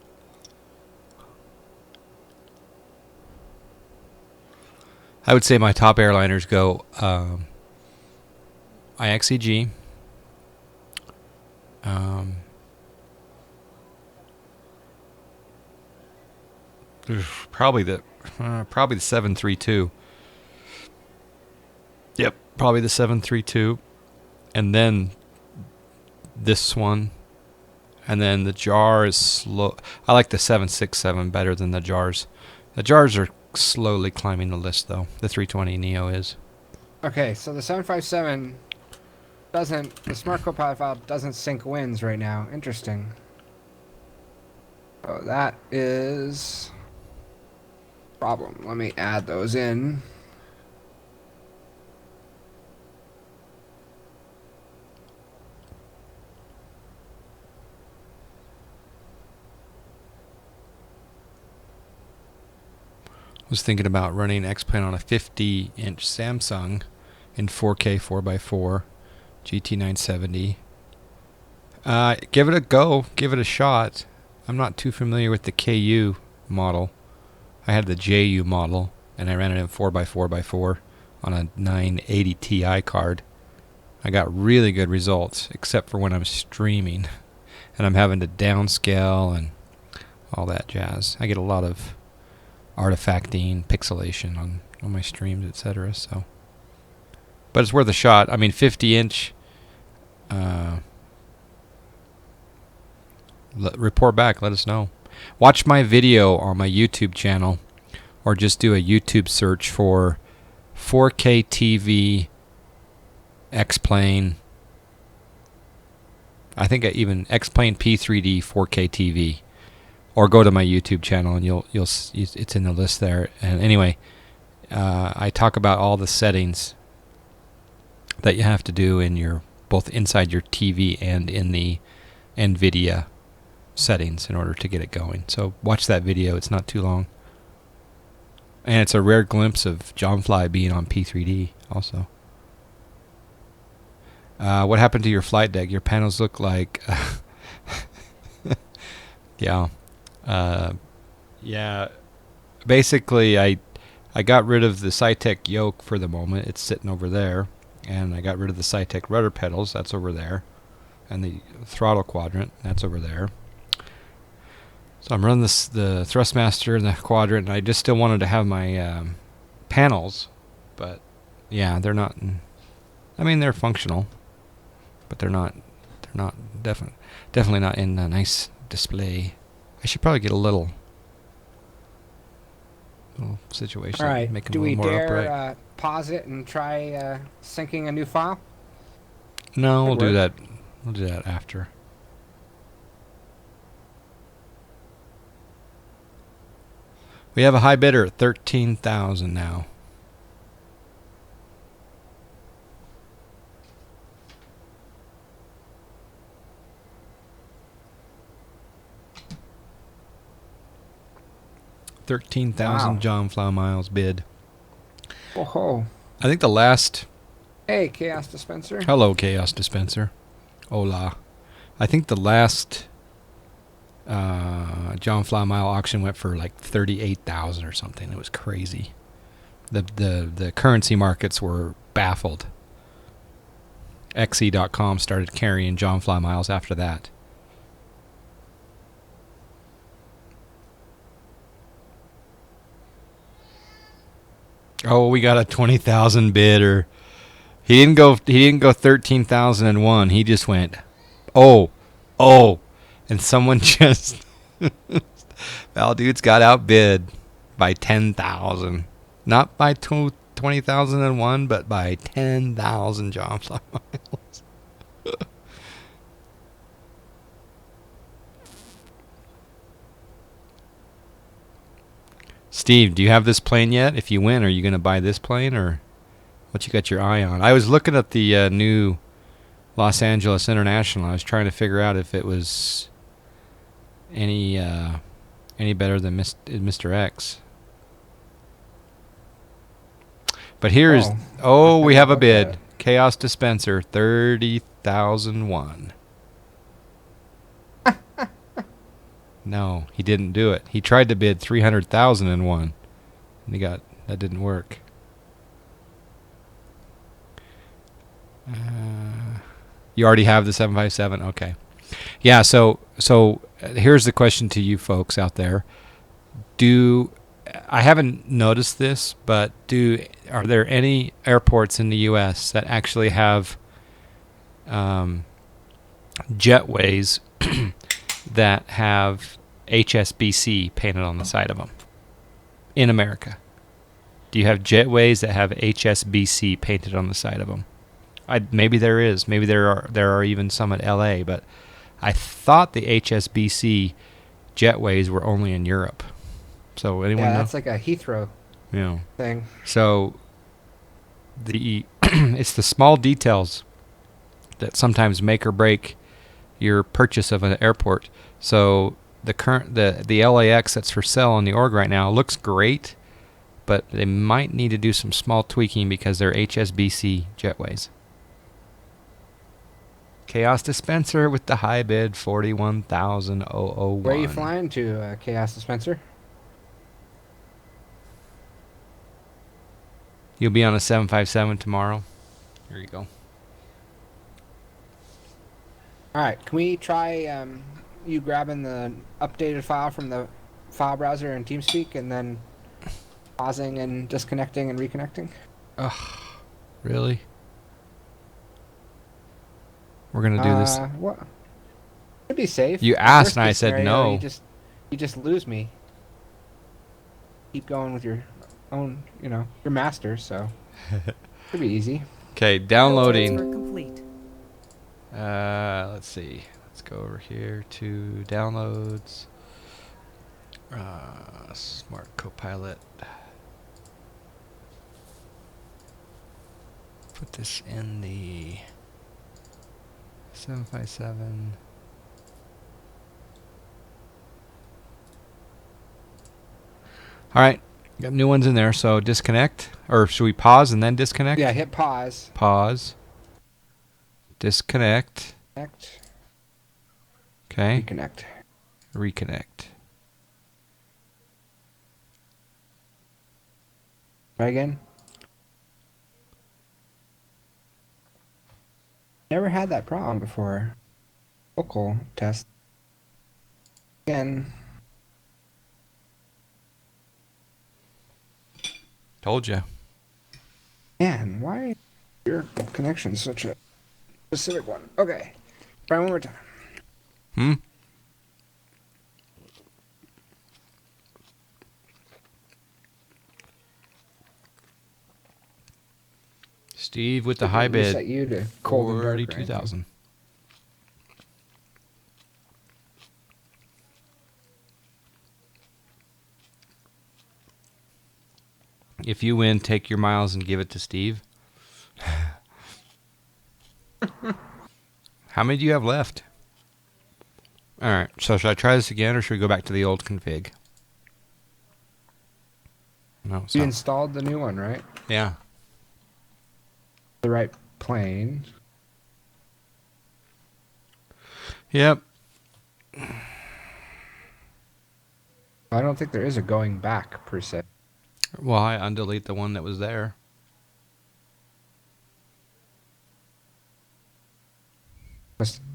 I would say my top airliners go IXEG, probably the 732, probably the 732, and then this one, and then the jar is slow. I like the 767 better than the jars. The jars are slowly climbing the list, though. The 320 Neo is. Okay, so the 757 doesn't, the SmartCoPilot file doesn't sync wins right now. Interesting. Oh, that is a problem. Let me add those in. Was thinking about running X-Plane on a 50-inch Samsung in 4K 4x4 GT970. Give it a go. Give it a shot. I'm not too familiar with the KU model. I had the JU model, and I ran it in 4x4x4 on a 980 Ti card. I got really good results, except for when I'm streaming, and I'm having to downscale and all that jazz. I get a lot of artifacting, pixelation on my streams, etc. So, but it's worth a shot. I mean, 50-inch. Report back. Let us know. Watch my video on my YouTube channel, or just do a YouTube search for 4K TV X-Plane. I think even X-Plane P3D 4K TV. Or go to my YouTube channel and you'll it's in the list there. And anyway, I talk about all the settings that you have to do in your both inside your TV and in the NVIDIA settings in order to get it going. So watch that video. It's not too long, and it's a rare glimpse of John Fly being on P3D also. What happened to your flight deck? Your panels look like yeah. Yeah, basically I got rid of the Cytec yoke for the moment. It's sitting over there, and I got rid of the Cytec rudder pedals. That's over there, and the throttle quadrant. That's over there. So I'm running the Thrustmaster and the quadrant, and I just still wanted to have my panels, but yeah, they're not. I mean, they're functional, but they're not definitely not in a nice display. I should probably get a little situation. All right. Make them Do a we little more dare upright. pause it and try syncing a new file? No, we'll Could do work. that. We'll do that after. We have a high bidder at 13,000 now. $13,000 Wow. John Flow miles bid. Oh, I think the last. hey, Chaos Dispenser. Hello, Chaos Dispenser. Hola. I think the last John Fly mile auction went for like 38,000 or something. It was crazy. The currency markets were baffled. XE.com started carrying John Fly miles after that. Oh, we got a 20,000 bidder. He didn't go 13,001. He just went, oh, and someone just Val Dudes got outbid by 10,000. Not by 20,001, but by 10,000 John Fly miles. Steve, do you have this plane yet? If you win, are you going to buy this plane, or what you got your eye on? I was looking at the new Los Angeles International. I was trying to figure out if it was any better than Mr. X. But here's we have a bid. Chaos Dispenser 30,001. No, he didn't do it. He tried to bid 300,001, and that didn't work. You already have the 757. Okay, yeah. So here's the question to you folks out there: I haven't noticed this, but do are there any airports in the U.S. that actually have jetways that have HSBC painted on the side of them in America? Do you have jetways that have HSBC painted on the side of them? Maybe there is. Maybe there are even some at LA, but I thought the HSBC jetways were only in Europe. So anyone know? Yeah, that's like a Heathrow Yeah. thing. So it's the small details that sometimes make or break your purchase of an airport. So the LAX that's for sale on the org right now looks great, but they might need to do some small tweaking because they're HSBC jetways. Chaos Dispenser with the high bid, 41,001. Where are you flying to, Chaos Dispenser? You'll be on a 757 tomorrow. Here you go. All right, can we try you grabbing the updated file from the file browser in TeamSpeak and then pausing and disconnecting and reconnecting? Ugh, really? We're gonna do this. What? It'd be safe. You asked Worst and I case said scenario, no. You just lose me. Keep going with your own, your master. So it'd be easy. Okay, downloading. Transfer complete. Let's see. Let's go over here to downloads. SmartCoPilot. Put this in the 757. All right, got new ones in there. So disconnect, or should we pause and then disconnect? Yeah, hit pause. Pause. Disconnect. Connect. Okay. Reconnect. Reconnect. Try again. Never had that problem before. Local test. Again. Told you. Man, why is your connection such a specific one? Okay. Try one more time. Hmm? Steve with the high bid. Set you to cold and dark, right? 42,000. If you win, take your miles and give it to Steve. How many do you have left? All right. So should I try this again, or should we go back to the old config? No. You installed the new one, right? Yeah. The right plane. Yep. I don't think there is a going back per se. Well, I undelete the one that was there.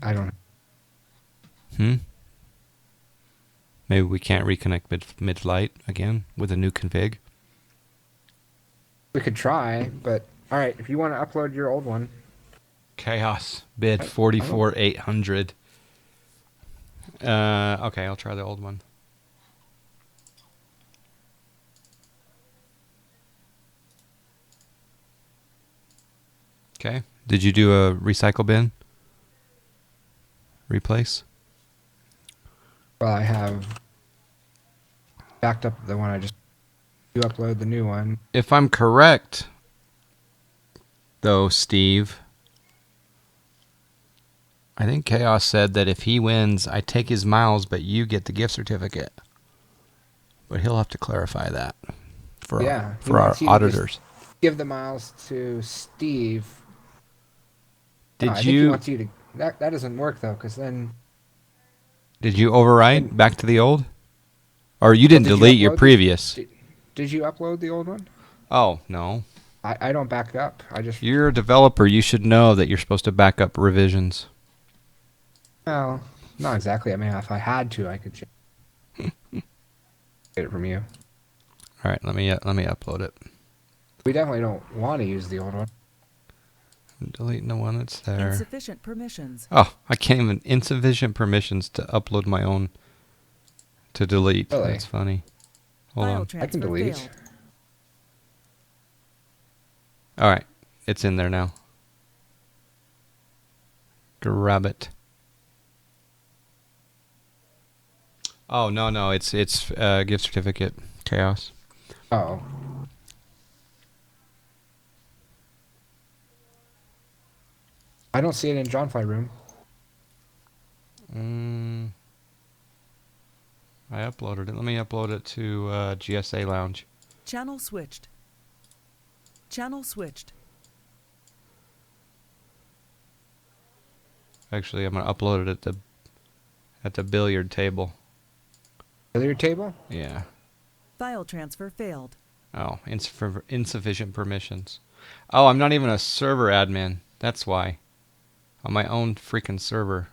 I don't. Maybe we can't reconnect mid-flight again with a new config. We could try, but all right. If you want to upload your old one, Chaos bid 44,800. Okay, I'll try the old one. Okay. Did you do a recycle bin? Replace? well, I have backed up the one I just. You upload the new one. If I'm correct, though, Steve, I think Chaos said that if he wins, I take his miles, but you get the gift certificate. But he'll have to clarify that for Yeah, he our wants you to auditors. Give the miles to Steve. Did I think he wants you to. That doesn't work though, because then. Did you overwrite back to the old? Or you didn't Did you delete your upload previous? Did you upload the old one? Oh, no. I don't back up. I just. You're a developer. You should know that you're supposed to back up revisions. Well, not exactly. I mean, if I had to, I could get it from you. All right, let me upload it. We definitely don't want to use the old one. I'm deleting the one that's there. Insufficient permissions. Oh, I can't even insufficient permissions to upload my own to delete. Really? That's funny. Hold File on. I can transfer delete. failed. All right, it's in there now. Grab it. Oh no, it's gift certificate chaos. Oh. I don't see it in Johnfly room. I uploaded it. Let me upload it to GSA Lounge. Channel switched. Channel switched. Actually, I'm gonna upload it at the billiard table. Billiard table? Yeah. File transfer failed. Oh, insufficient permissions. Oh, I'm not even a server admin. That's why. On my own freaking server.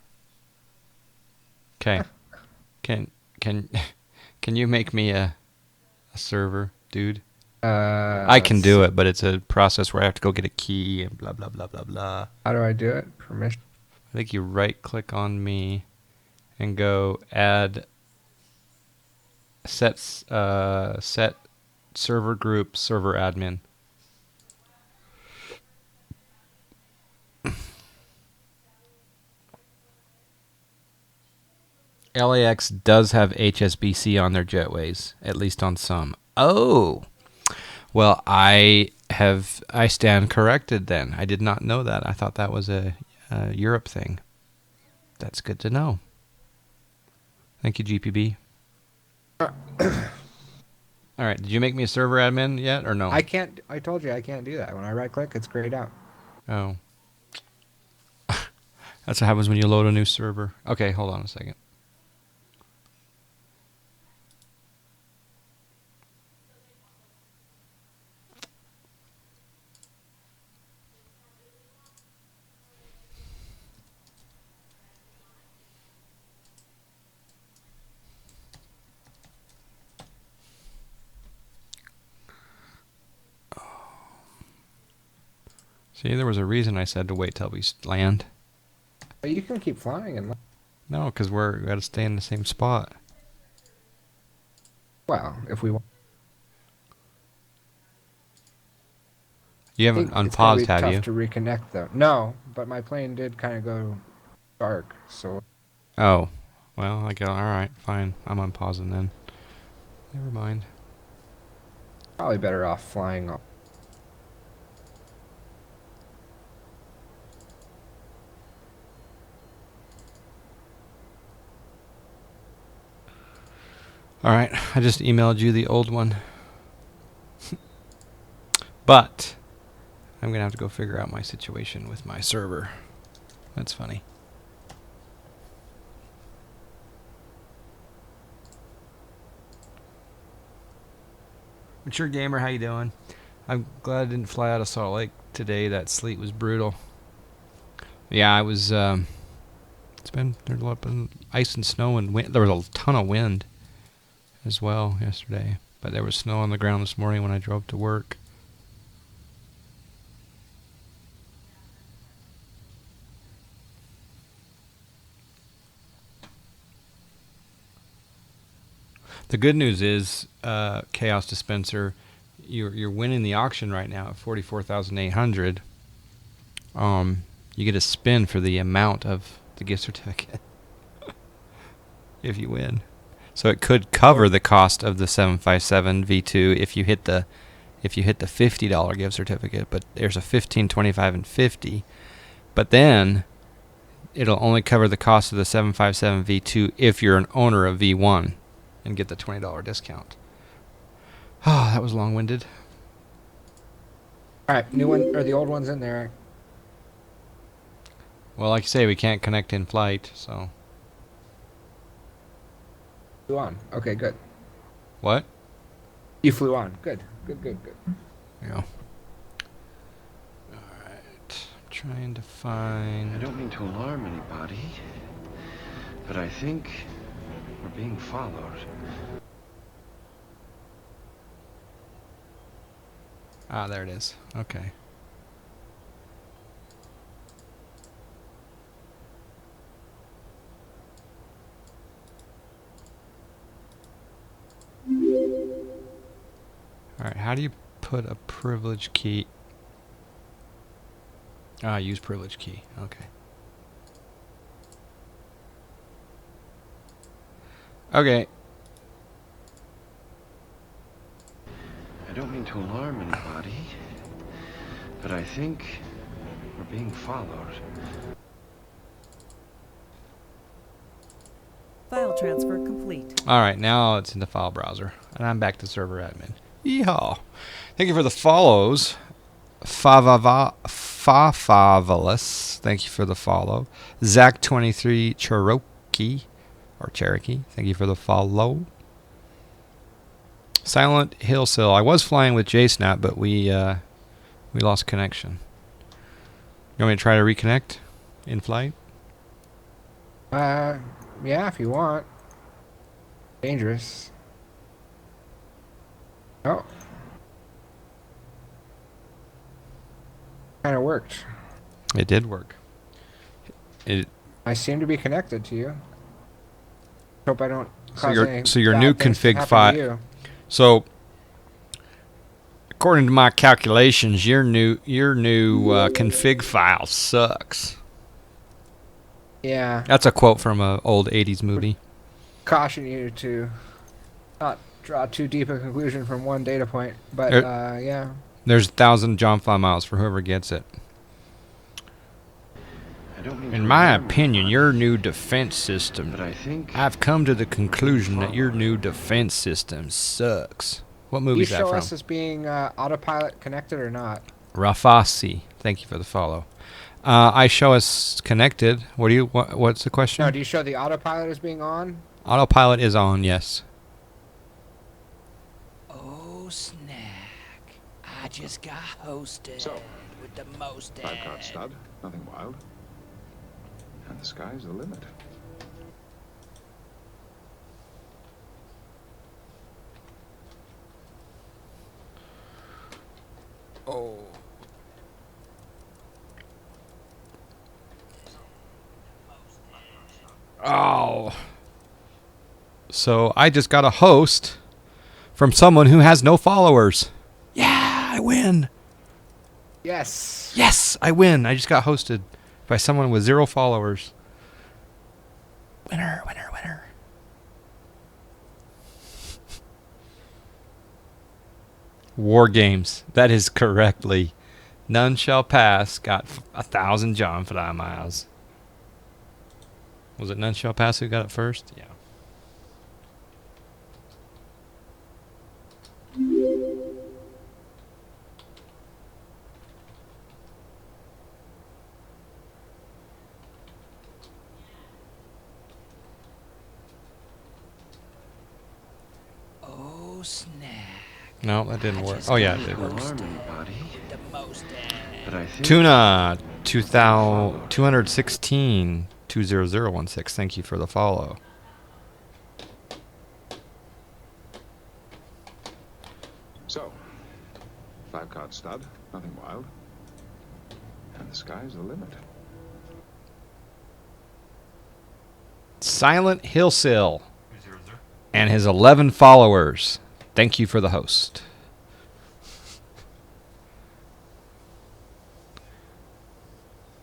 Okay. Can you make me a server, dude? I can do it, but it's a process where I have to go get a key and blah blah blah blah blah. How do I do it? Permission. I think you right click on me and go add set server group server admin. LAX does have HSBC on their jetways, at least on some. Oh, well, I stand corrected then. I did not know that. I thought that was a Europe thing. That's good to know. Thank you, GPB. All right, did you make me a server admin yet or no? I can't. I told you I can't do that. When I right click, it's grayed out. Oh. That's what happens when you load a new server. Okay, hold on a second. See, there was a reason I said to wait till we land. But you can keep flying and. No, because we got to stay in the same spot. Well, if we want. You haven't unpaused, have you? Tough to reconnect though. No, but my plane did kind of go dark, so. Oh, well, I go. All right, fine. I'm unpausing then. Never mind. Probably better off flying up. All right, I just emailed you the old one. But I'm going to have to go figure out my situation with my server. That's funny. Mature Gamer, how you doing? I'm glad I didn't fly out of Salt Lake today. That sleet was brutal. Yeah, I was, there's a lot of ice and snow and wind. There was a ton of wind as well yesterday. But there was snow on the ground this morning when I drove to work. The good news is, Chaos Dispenser, you're winning the auction right now at 44,800. You get a spin for the amount of the gift certificate if you win. So it could cover the cost of the 757 V2 if you hit the $50 gift certificate. But there's a 15, 25, and 50. But then it'll only cover the cost of the 757 V2 if you're an owner of V1. And get the $20 discount. Oh, that was long-winded. All right, new one or the old one's in there. Well, like you say, we can't connect in flight, so. Flew on. Okay, good. What? You flew on. Good. Good. Yeah. All right. I'm trying to find. I don't mean to alarm anybody, but I think we're being followed. Ah, there it is. Okay. All right, how do you put a privilege key? Ah, use privilege key. Okay. Okay. I don't mean to alarm anybody, but I think we're being followed. File transfer complete. All right, now it's in the file browser, and I'm back to server admin. Yeehaw! Thank you for the follows. Fafavalus, thank you for the follow. Zach23 Cherokee, or Cherokee, thank you for the follow. Silent Hillsill, I was flying with JSnap, but we lost connection. You want me to try to reconnect in flight? Yeah, if you want. Dangerous. Oh. Kind of worked. It did work. I seem to be connected to you. Hope I don't So cause your any so your bad new things to config happen to file. you. So, according to my calculations, your new config file sucks. Yeah. That's a quote from an old '80s movie. Caution you to not draw too deep a conclusion from one data point, but yeah. There's 1,000 John fly miles for whoever gets it. I don't mean In to my alarm opinion, anybody, your new defense system. but I think I've come to the conclusion that your new defense system sucks. What movie You is that show from? us as being autopilot connected or not? Rafasi. Thank you for the follow. I show us connected. What's the question? No, do you show the autopilot as being on? Autopilot is on, yes. Oh, snack. I just got hosted So, with the most 5-card stud, nothing wild. And the sky's the limit. Oh. Oh. So I just got a host from someone who has no followers. Yeah, I win. Yes. Yes, I win. I just got hosted by someone with 0 followers. Winner, winner, winner. War Games. That is correctly. None shall pass. Got 1,000 John fly miles. Was it None shall pass who got it first? Yeah. Oh, snack. No, that didn't work. Oh yeah, it did work. alarm anybody, The most but I think Tuna 216 20016. Thank you for the follow. So, 5-card stud, nothing wild. And the sky's the limit. Silent Hillsill and his 11 followers. Thank you for the host.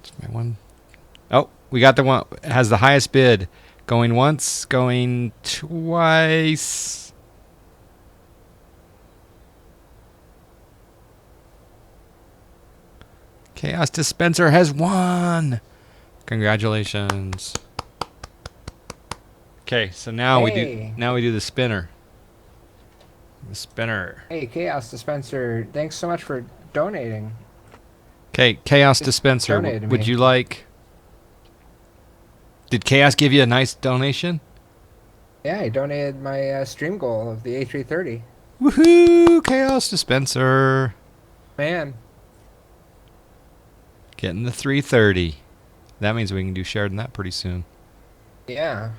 It's my one. Oh, we got the one. It has the highest bid. Going once, going twice. Chaos Dispenser has won. Congratulations. Okay, so now we do the spinner. The spinner. Hey, Chaos Dispenser, thanks so much for donating. Okay, Chaos Just Dispenser, donated would me. you like... Did Chaos give you a nice donation? Yeah, I donated my stream goal of the A330. Woohoo! Chaos Dispenser. Man, Getting the 330. That means we can do shared in that pretty soon. yeah.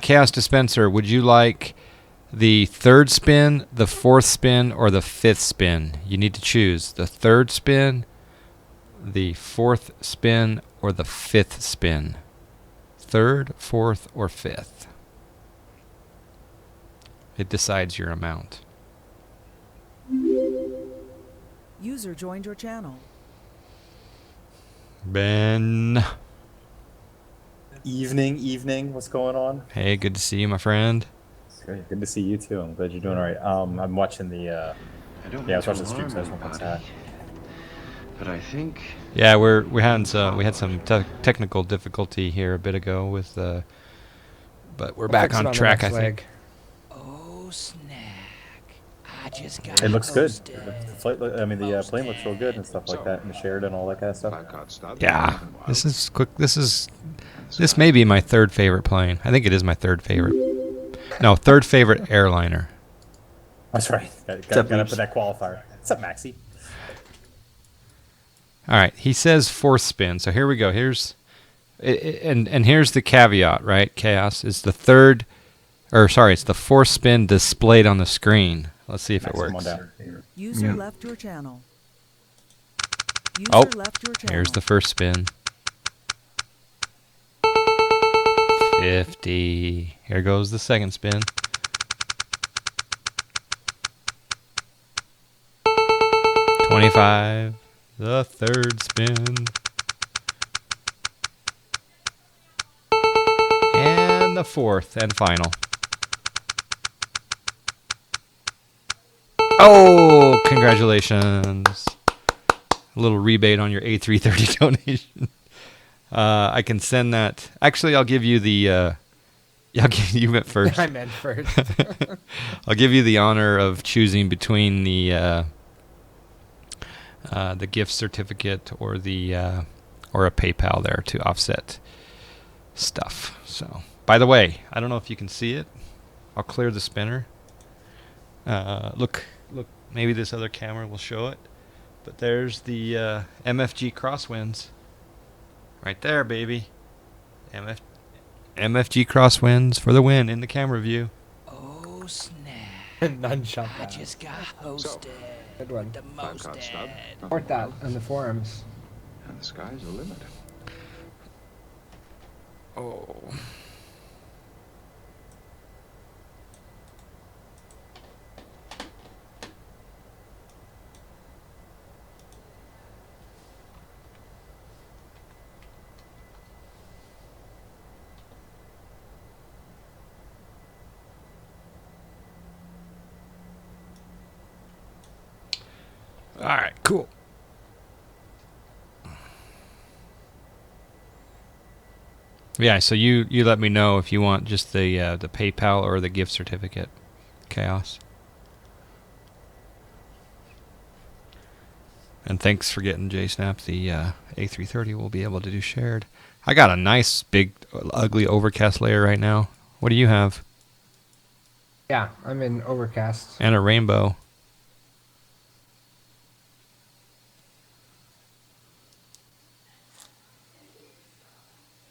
Chaos Dispenser, would you like The third spin, the fourth spin, or the fifth spin. You need to choose the third spin, the fourth spin, or the fifth spin. Third, fourth, or fifth. It decides your amount. User joined your channel. Ben. Evening. What's going on? Hey, good to see you, my friend. Good to see you too. I'm glad you're doing all right. I'm watching the. I don't Yeah, I mean was to watching the stream, so I just alarm want to anybody, but I think Yeah, we had some technical difficulty here a bit ago with but we're We'll back fix it on the track. next I think. leg. Oh, snack. I just got It looks good. hosted. The flight, the plane looks real good and stuff like that, and the shared and all that kind of stuff. Flat-caught stub. Yeah, Nothing wild. this is quick. This And the may be my third favorite plane. I think it is my third favorite. No, third favorite airliner. That's right. Got up, to put peeps? that qualifier. What's up, Maxie? All right, he says fourth spin. So here we go. Here's and here's the caveat, right? Chaos is the third, or sorry, it's the fourth spin displayed on the screen. Let's see if it Maxie, come on works. down. User left your channel. User Oh, left your channel. here's the first spin. 50. Here goes the second spin. 25. The third spin. And the fourth and final. Oh, congratulations. A little rebate on your A330 donation. I can send that. Actually, I'll give you the. I'll give you it first. I meant first. I'll give you the honor of choosing between the gift certificate or the or a PayPal there to offset stuff. So, by the way, I don't know if you can see it. I'll clear the spinner. Look. Maybe this other camera will show it. But there's the MFG crosswinds. Right there, baby. MFG crosswinds for the win in the camera view. Oh, snack. None shot I that. just got hosted. Good one. The most Flat-caught stub. Nothing Report that wild. on the forums. And the sky's the limit. Oh. All right, cool. Yeah, so you let me know if you want just the PayPal or the gift certificate. Chaos. And thanks for getting JSnap the A330. We'll be able to do shared. I got a nice big ugly overcast layer right now. What do you have? Yeah, I'm in Overcast. And a rainbow.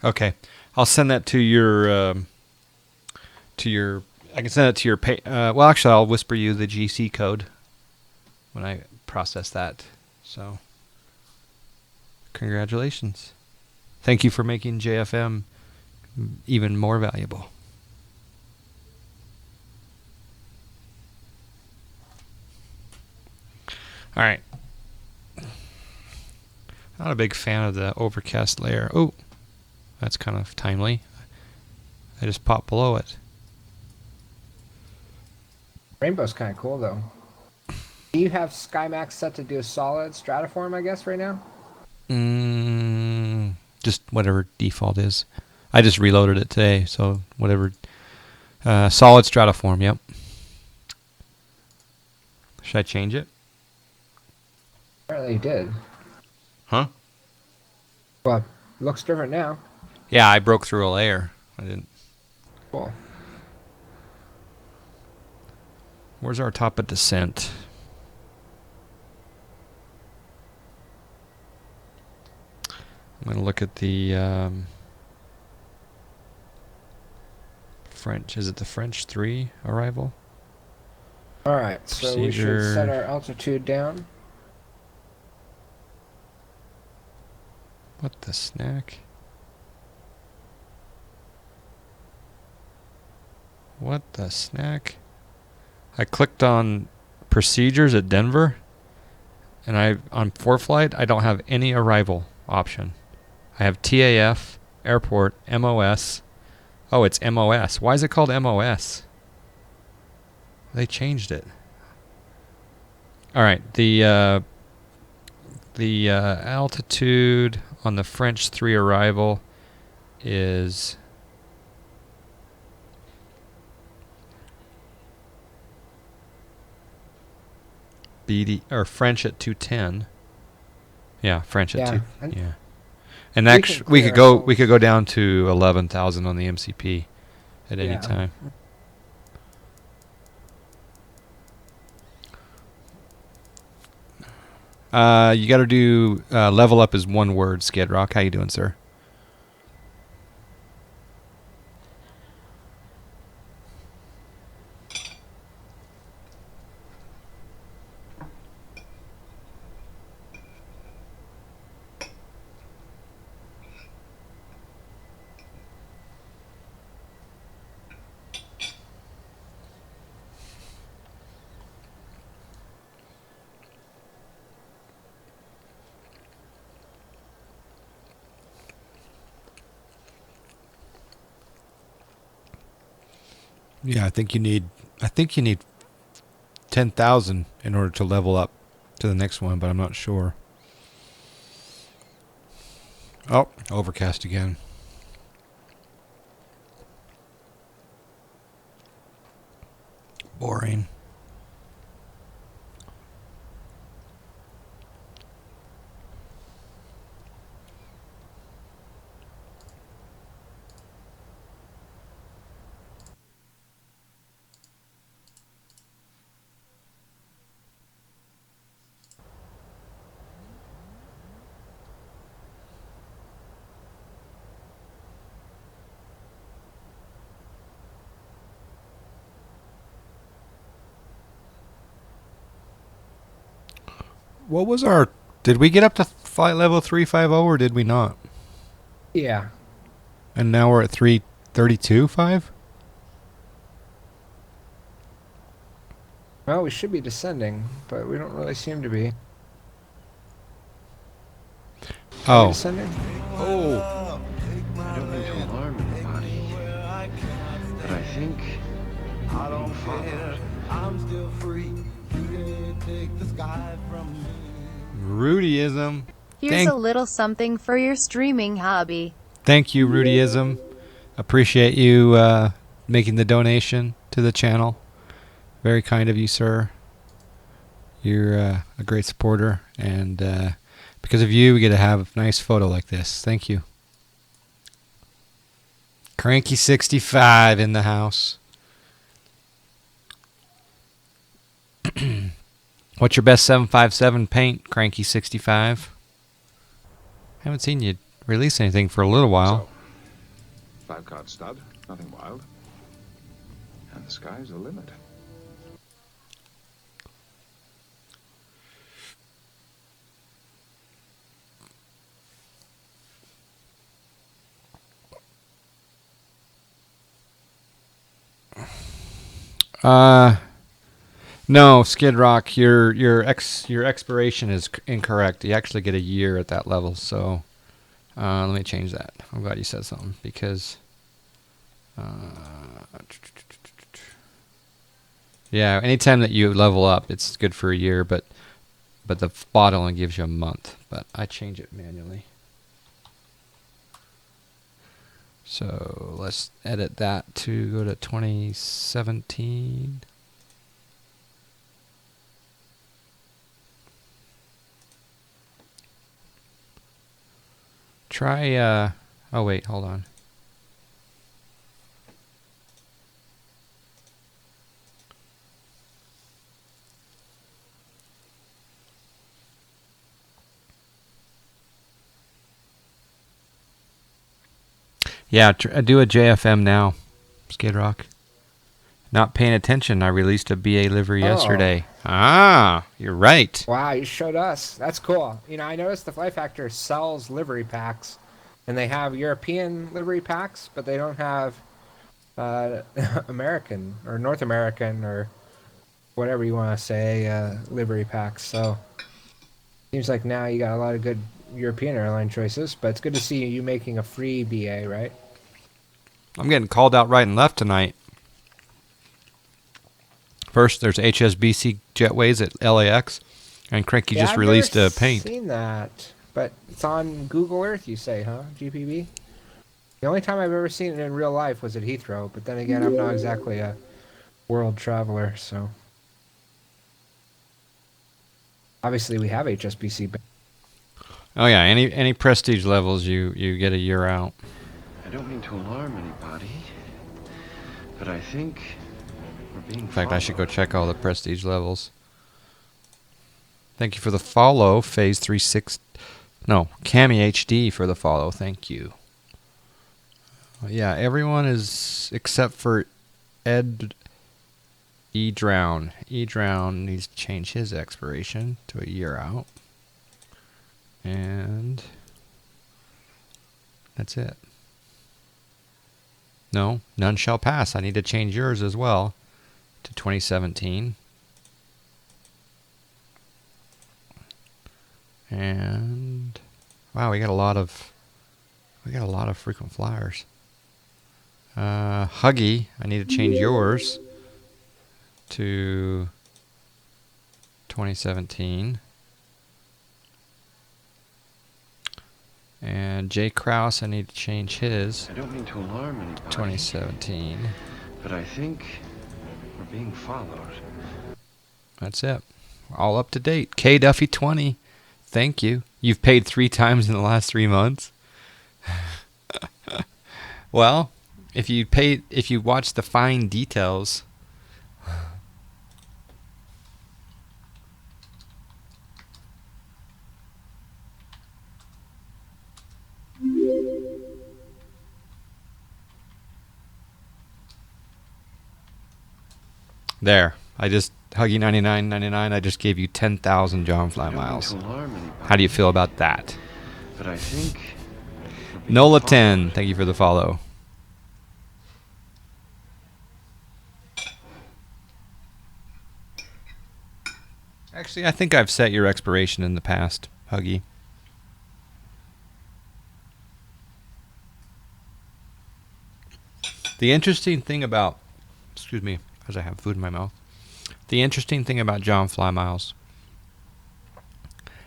Okay, I'll send that to your. I can send it to your pay. Well, actually, I'll whisper you the GC code when I process that. So, congratulations! Thank you for making JFM even more valuable. All right. Not a big fan of the overcast layer. Oh. That's kind of timely. I just popped below it. Rainbow's kind of cool, though. Do you have SkyMax set to do a solid stratiform, I guess, right now? Just whatever default is. I just reloaded it today, so whatever. Solid stratiform, yep. Should I change it? Apparently you did. Huh? Well, looks different now. Yeah, I broke through a layer. I didn't. Cool. Where's our top of descent? I'm going to look at the French. Is it the French 3 arrival? All right, so we should set Procedure. our altitude down. What the snack? What the snack? I clicked on procedures at Denver, and on ForeFlight I don't have any arrival option. I have TAF, airport, MOS. Oh, it's MOS. Why is it called MOS? They changed it. All right, the altitude on the French 3 arrival is BD or French at 210. Yeah, French at Yeah, 2. and Yeah. And we actually can we clear could go ourselves. down to 11,000 on the MCP at any Yeah. time. You got to do level up is one word. Skid Rock, how you doing, sir? Yeah, I think you need 10,000 in order to level up to the next one, but I'm not sure. Oh, overcast again. Boring. What was our... Did we get up to flight level 350 or did we not? Yeah. And now we're at 332.5? Well, we should be descending, but we don't really seem to be. Are we Oh. descending? Oh. I don't mean to alarm anybody, but I think we're being followed. Rudyism. Here's a little something for your streaming hobby. Thank you, Rudyism. Appreciate you making the donation to the channel. Very kind of you, sir. You're a great supporter, and because of you, we get to have a nice photo like this. Thank you. Cranky65 in the house. What's your best 757 paint, Cranky65? Haven't seen you release anything for a little while. So, 5-card stud, nothing wild. And the sky's the limit. No, Skid Rock, your expiration is incorrect. You actually get a year at that level. So let me change that. I'm glad you said something because yeah, anytime that you level up, it's good for a year, but the bot only gives you a month. But I change it manually. So let's edit that to go to 2017. Try, oh wait, hold on. Yeah, do a JFM now, Skid Rock. Not paying attention. I released a BA livery Oh. yesterday. Ah, you're right. Wow, you showed us. That's cool. You know, I noticed the Flight Factor sells livery packs, and they have European livery packs, but they don't have American or North American or whatever you want to say livery packs. So seems like now you got a lot of good European airline choices, but it's good to see you making a free BA, right? I'm getting called out right and left tonight. First, there's HSBC Jetways at LAX, and Cranky just I've released never a paint. seen that, but it's on Google Earth, you say, huh? GPB? The only time I've ever seen it in real life was at Heathrow, but then again, I'm not exactly a world traveler, so obviously we have HSBC. Oh yeah, any prestige levels you get a year out. I don't mean to alarm anybody, but I think we're being In fact, I should go followed. check all the prestige levels. Thank you for the follow, Phase 36. No, Cami HD for the follow. Thank you. Yeah, everyone is except for Ed E Drown. E Drown needs to change his expiration to a year out. And that's it. No, none shall pass. I need to change yours as well to 2017. And wow, we got a lot of frequent flyers. Huggy, I need to change yours to 2017. And Jay Krause, I need to change his I don't mean to alarm anybody, 2017. but I think we're being followed. That's it. All up to date. K Duffy 20. Thank you. You've paid 3 times in the last 3 months. Well, if you watch the fine details. There. I just Huggy 99.99. I just gave you 10,000 John Fly I don't mean miles. to alarm anybody, How do you feel about that? but I think we're being Nola followed. 10. Thank you for the follow. Actually, I think I've set your expiration in the past, Huggy. The interesting thing about, excuse me, as I have food in my mouth. The interesting thing about John Fly miles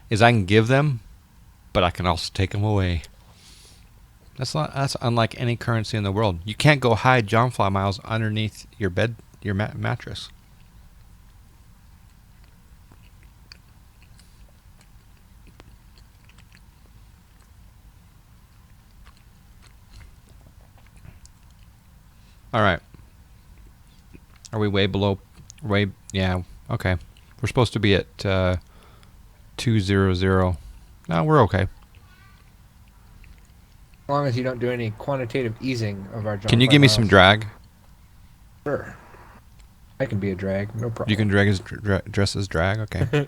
is I can give them, but I can also take them away. That's unlike any currency in the world. You can't go hide John Fly miles underneath your bed, your mattress. All right. Are we way below? Yeah. Okay. We're supposed to be at 200. No, we're okay. As long as you don't do any quantitative easing of our John Can you Fly give me miles. some drag? Sure. I can be a drag, no problem. You can dress as drag? Okay.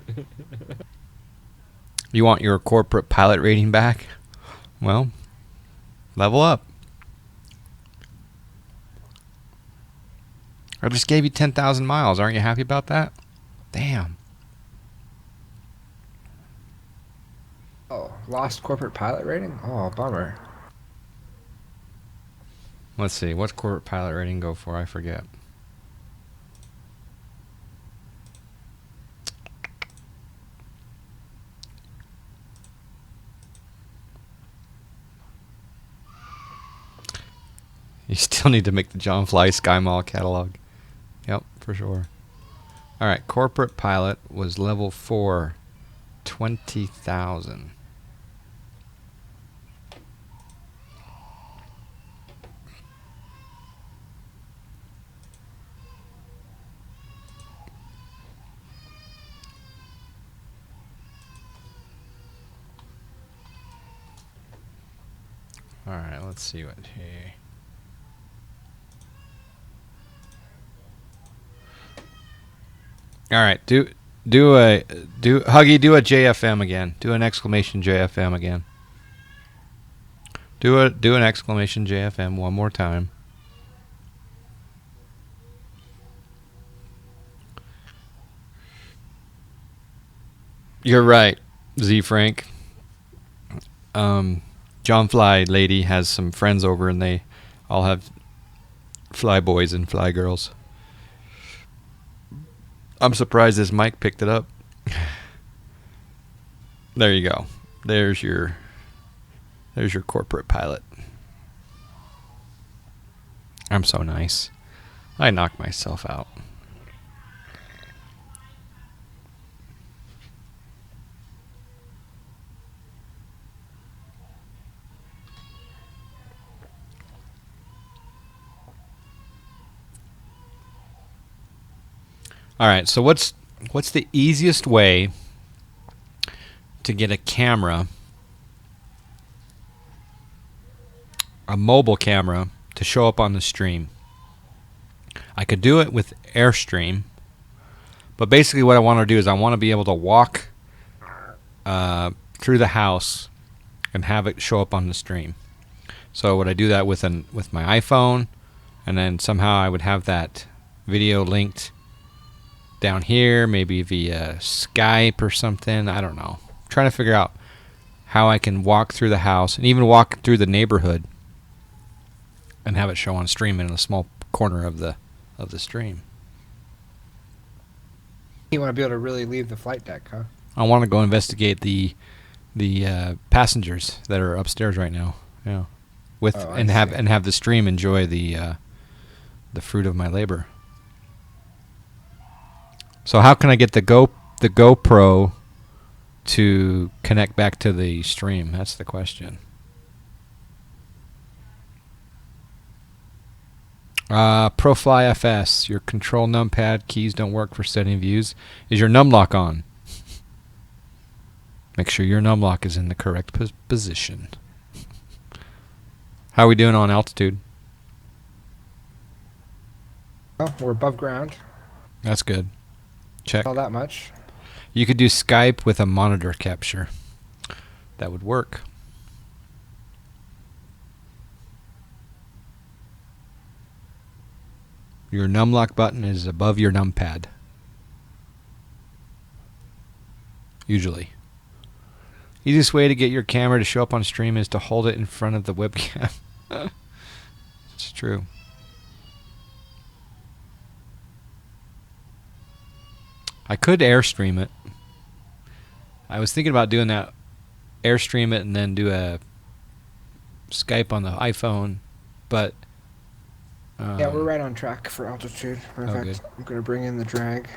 You want your corporate pilot rating back? Well, level up. I just gave you 10,000 miles. Aren't you happy about that? Damn. Oh, lost corporate pilot rating? Oh, bummer. Let's see. What's corporate pilot rating go for? I forget. You still need to make the John Fly Sky Mall catalog. Yep, for sure. All right, corporate pilot was level 4, 20,000. All right, let's see what here. All right, do Huggy, do a JFM again. Do an exclamation JFM again. Do an exclamation JFM one more time. You're right, Z Frank. John Fly lady has some friends over, and they all have fly boys and fly girls. I'm surprised this mic picked it up. There you go. There's your corporate pilot. I'm so nice. I knocked myself out. All right, so what's the easiest way to get a camera, a mobile camera, to show up on the stream? I could do it with Airstream, but basically what I want to do is I want to be able to walk through the house and have it show up on the stream. So would I do that with my iPhone, and then somehow I would have that video linked down here, maybe via Skype or something. I don't know. I'm trying to figure out how I can walk through the house and even walk through the neighborhood and have it show on stream in a small corner of the stream. You want to be able to really leave the flight deck, huh? I want to go investigate the passengers that are upstairs right now. Yeah, have the stream enjoy the fruit of my labor. So how can I get the GoPro to connect back to the stream? That's the question. ProFly FS, your control numpad keys don't work for setting views. Is your numlock on? Make sure your numlock is in the correct position. How are we doing on altitude? Oh, we're above ground. That's good. Check. All that much. You could do Skype with a monitor capture. That would work. Your numlock button is above your numpad. Usually. Easiest way to get your camera to show up on stream is to hold it in front of the webcam. It's true. I could Airstream it. I was thinking about doing that. Airstream it and then do a Skype on the iPhone, but yeah, we're right on track for altitude. In fact, good. I'm going to bring in the drag.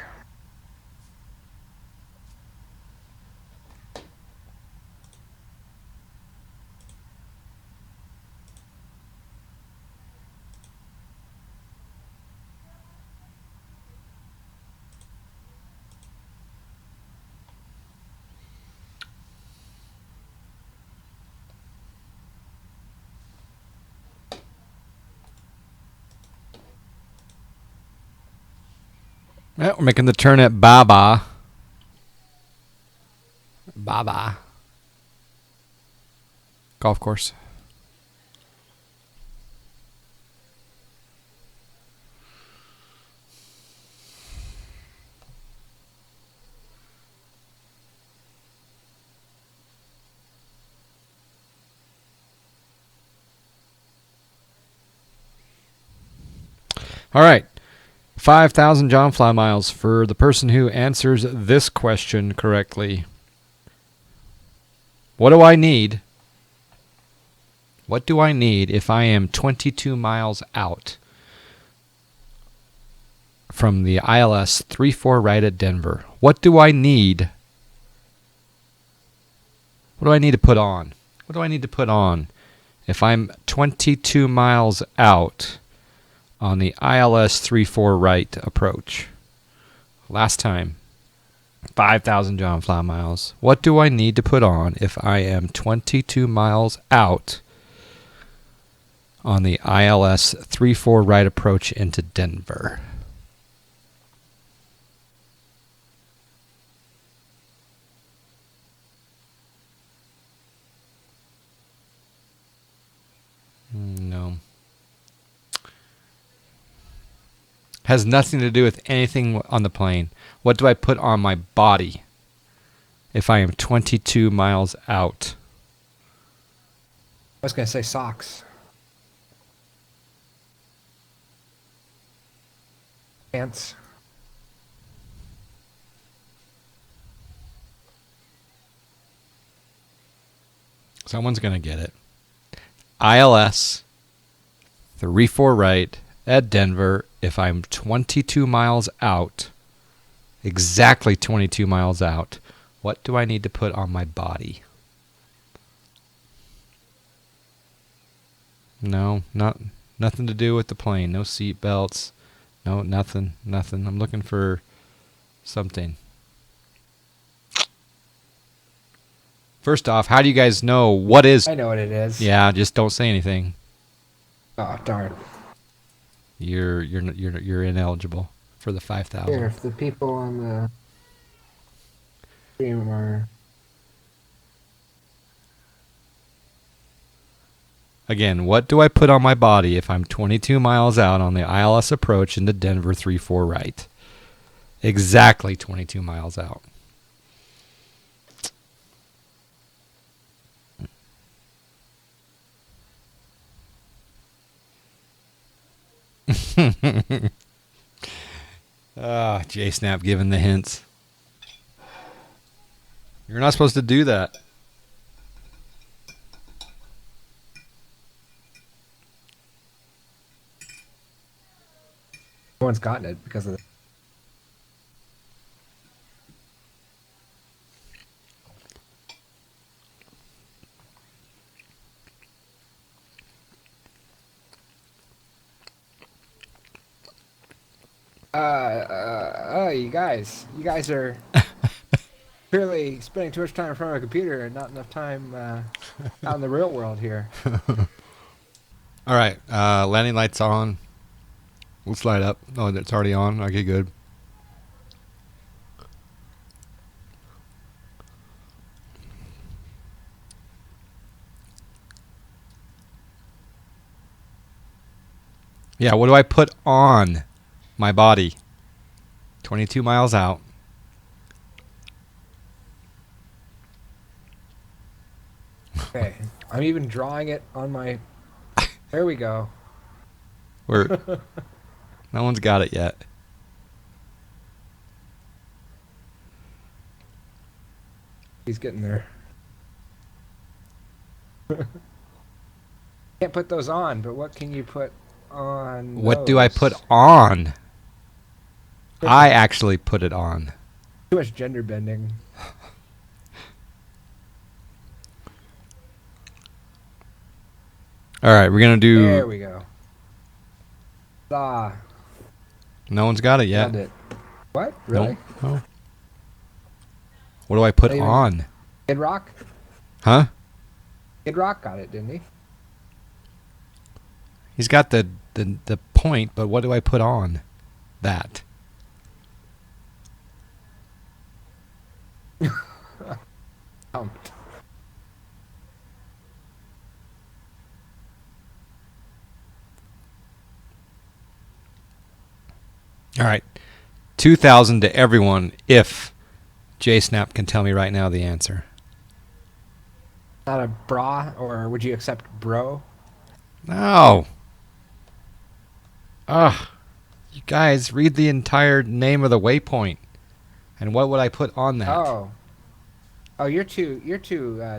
Well, we're making the turn at Baba. Baba. Golf course. All right. 5,000 John Fly miles for the person who answers this question correctly. What do I need? What do I need if I am 22 miles out from the ILS 34 right at Denver? What do I need? What do I need to put on? What do I need to put on if I'm 22 miles out on the ILS 34 right approach? Last time, 5,000 John Fly miles. What do I need to put on if I am 22 miles out on the ILS 34 right approach into Denver? No. Has nothing to do with anything on the plane. What do I put on my body if I am 22 miles out? I was going to say socks. Pants. Someone's going to get it. ILS 34 right at Denver if I'm 22 miles out, exactly 22 miles out. What do I need to put on my body? No, nothing to do with the plane. No seat belts. No, nothing. I'm looking for something. First off, how do you guys know what is? I know what it is. Yeah, just don't say anything. Oh, darn. You're ineligible for the 5,000. Here, if the people on the stream are... Again, what do I put on my body if I'm 22 miles out on the ILS approach into Denver 3-4 right? Exactly 22 miles out. J-Snap giving the hints. You're not supposed to do that. No one's gotten it because of you guys are clearly spending too much time in front of a computer and not enough time out in the real world here. All right, landing lights on. We'll slide up. Oh, it's already on. Okay, good. Yeah, what do I put on my body? 22 miles out. Okay, I'm even drawing it on my... There we go. No one's got it yet. He's getting there. Can't put those on, but what can you put on What do I those? put on? I actually put it on. Too much gender bending. All right, we're going to do... There we go. Ah, No one's got it yet. nailed it. What? Really? No. What do I put Not even- on? Kid Rock? Huh? Kid Rock got it, didn't he? He's got the point, but what do I put on that? Um, All right. 2,000 to everyone if JSnap can tell me right now the answer. not a bra, or would you accept bro? No. Ugh. You guys, read the entire name of the waypoint. And what would I put on that? Oh, you're too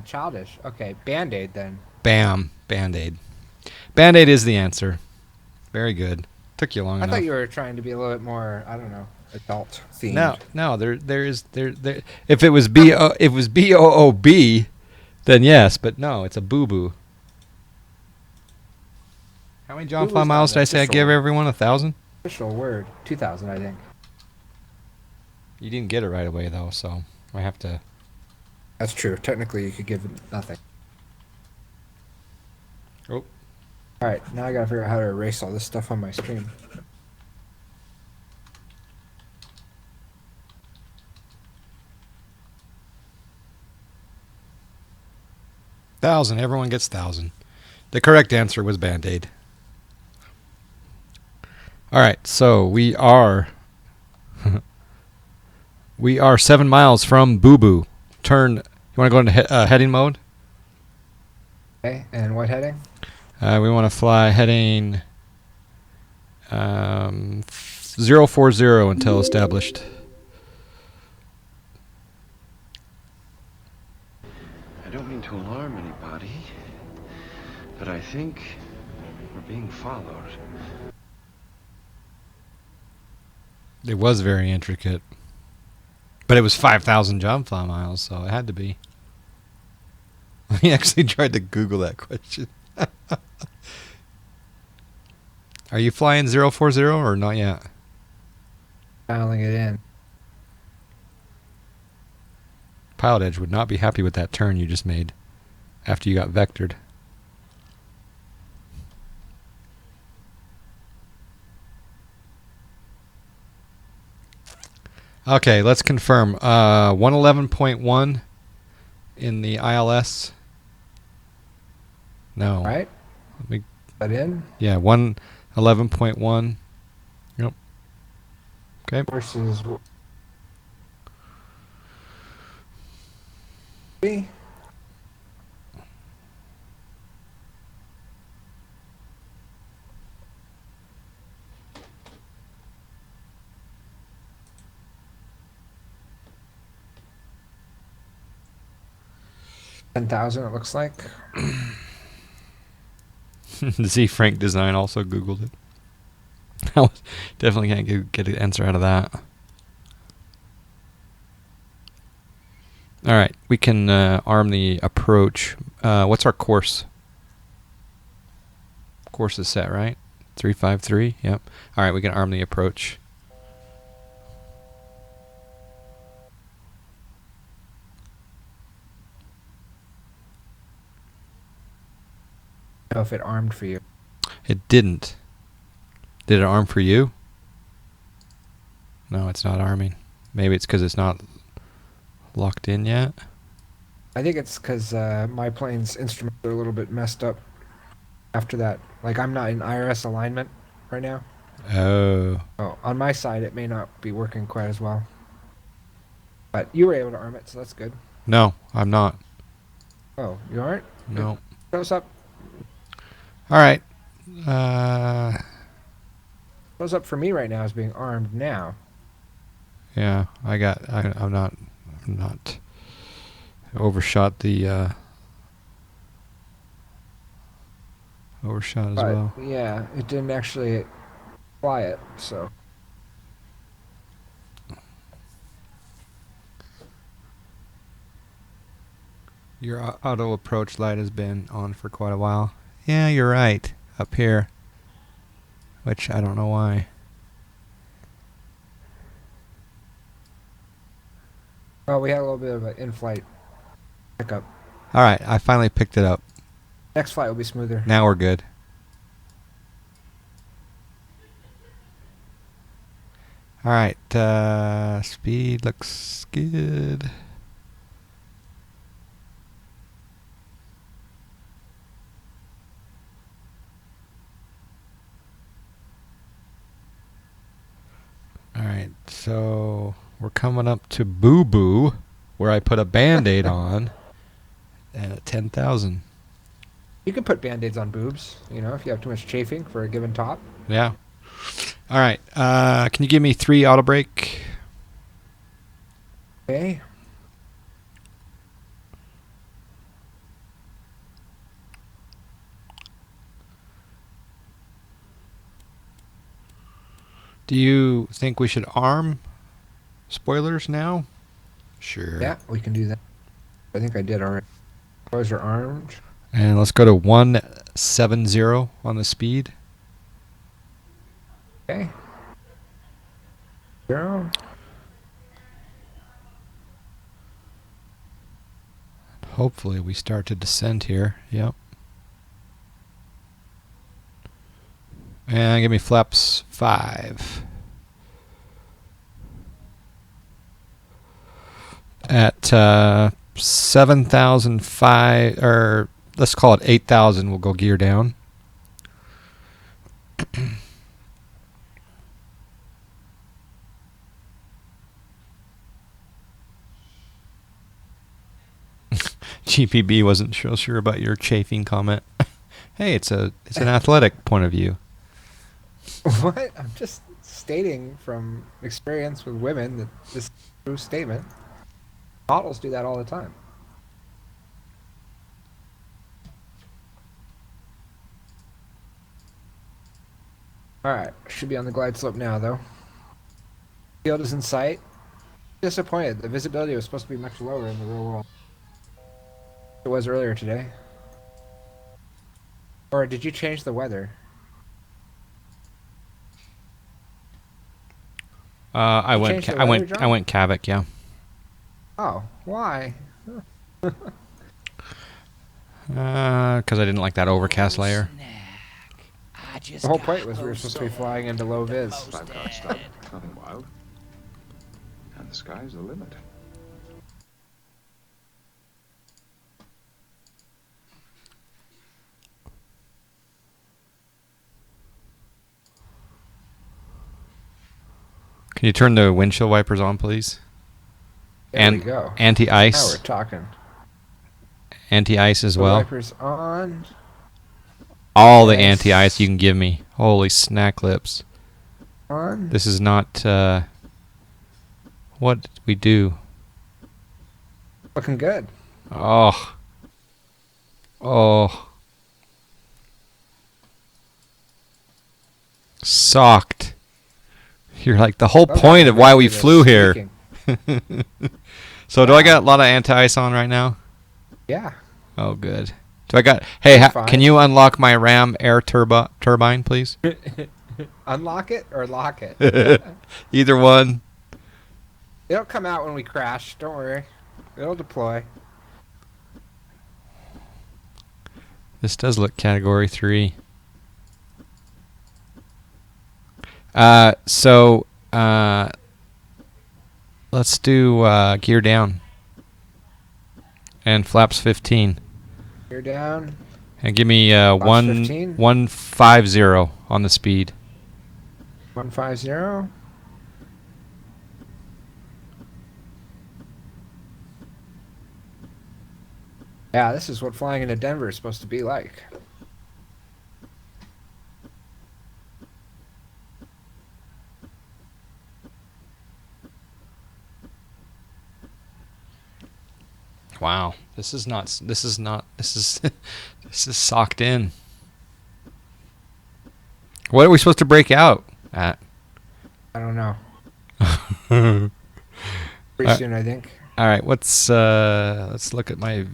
childish. Okay, Band-Aid then. Bam. Band-Aid. Band-Aid is the answer. Very good. Took you long I enough. thought you were trying to be a little bit more, I don't know, adult themed. No. There. If it was BOOB, then yes, but no, it's a boo boo. How many John Boo-boo's Fly not miles an did I say I official- give everyone? 1,000? Official word. 2,000, I think. You didn't get it right away though, so I have to. That's true. Technically, you could give it nothing. Oh. All right, now I gotta figure out how to erase all this stuff on my stream. $1,000. Everyone gets 1,000. The correct answer was Band-Aid. All right, so we are 7 miles from Boo Boo. Turn. You want to go into heading mode? Okay, and what heading? We want to fly heading 040 until established. I don't mean to alarm anybody, but I think we're being followed. It was very intricate. But it was 5,000 jump fly miles, so it had to be. We actually tried to Google that question. Are you flying 040 or not yet? Dialing it in. Pilot Edge would not be happy with that turn you just made after you got vectored. Okay, let's confirm. 111.1 in the ILS. No. Right? Let me, That in? yeah, 111.1. Yep. Okay. Versus... B. $10,000 it looks like. Z Frank Design also Googled it. I definitely can't get an answer out of that. All right, we can arm the approach. What's our course? Course is set, right? 353. Yep. All right, we can arm the approach. I don't know if it armed for you. It didn't. Did it arm for you? No, it's not arming. Maybe it's because it's not locked in yet. I think it's because my plane's instruments are a little bit messed up after that. Like, I'm not in IRS alignment right now. Oh. Oh, on my side, it may not be working quite as well. But you were able to arm it, so that's good. No, I'm not. Oh, you aren't? No. Show us up. All right. Shows up for me right now as being armed now. Yeah, I'm not overshot the overshot as But, well. yeah, it didn't actually fly it, so. Your auto approach light has been on for quite a while. Yeah, you're right. Up here. Which I don't know why. Well, we had a little bit of an in-flight pickup. All right, I finally picked it up. Next flight will be smoother. Now we're good. All right, speed looks good. All right, so we're coming up to Boo Boo, where I put a Band-Aid on at 10,000. You can put Band-Aids on boobs, you know, if you have too much chafing for a given top. Yeah. All right, can you give me 3 auto brake? Okay. Do you think we should arm spoilers now? Sure. Yeah, we can do that. I think I did already. Spoilers are armed. And let's go to 170 on the speed. Okay. 0. Hopefully we start to descend here. Yep. And give me flaps 5. At 7,005 or let's call it 8,000. We'll go gear down. GPB wasn't sure about your chafing comment. Hey, it's an athletic point of view. What? I'm just stating from experience with women that this is a true statement. Models do that all the time. Alright, should be on the glide slope now, though. Field is in sight. Disappointed. The visibility was supposed to be much lower in the real world. It was earlier today. Or did you change the weather? I went Kavik, yeah. Oh, why? Because I didn't like that overcast layer. The whole point was we were supposed to be flying into low vis. 5-card stud, nothing wild. And the sky's the limit. Can you turn the windshield wipers on, please? There we go. Anti-ice. Now we're talking. Anti-ice as The well. wipers on. All the Nice. anti-ice you can give me. Holy snack lips. On. This is not... what did we do? Looking good. Oh. Oh. Socked. You're like the whole point of why we flew here. So do I got a lot of anti-ice on right now? Yeah. Oh, good. Do I got... Hey, Fine. can you unlock my RAM air turbine, please? Unlock it or lock it? Either one. It'll come out when we crash. Don't worry. It'll deploy. This does look Category 3. Let's do gear down. And flaps 15. Gear down. And give me 15? 150 on the speed. 150. Yeah, this is what flying into Denver is supposed to be like. Wow. This is socked in. What are we supposed to break out at? I don't know. Pretty soon, I think. All right, let's look at my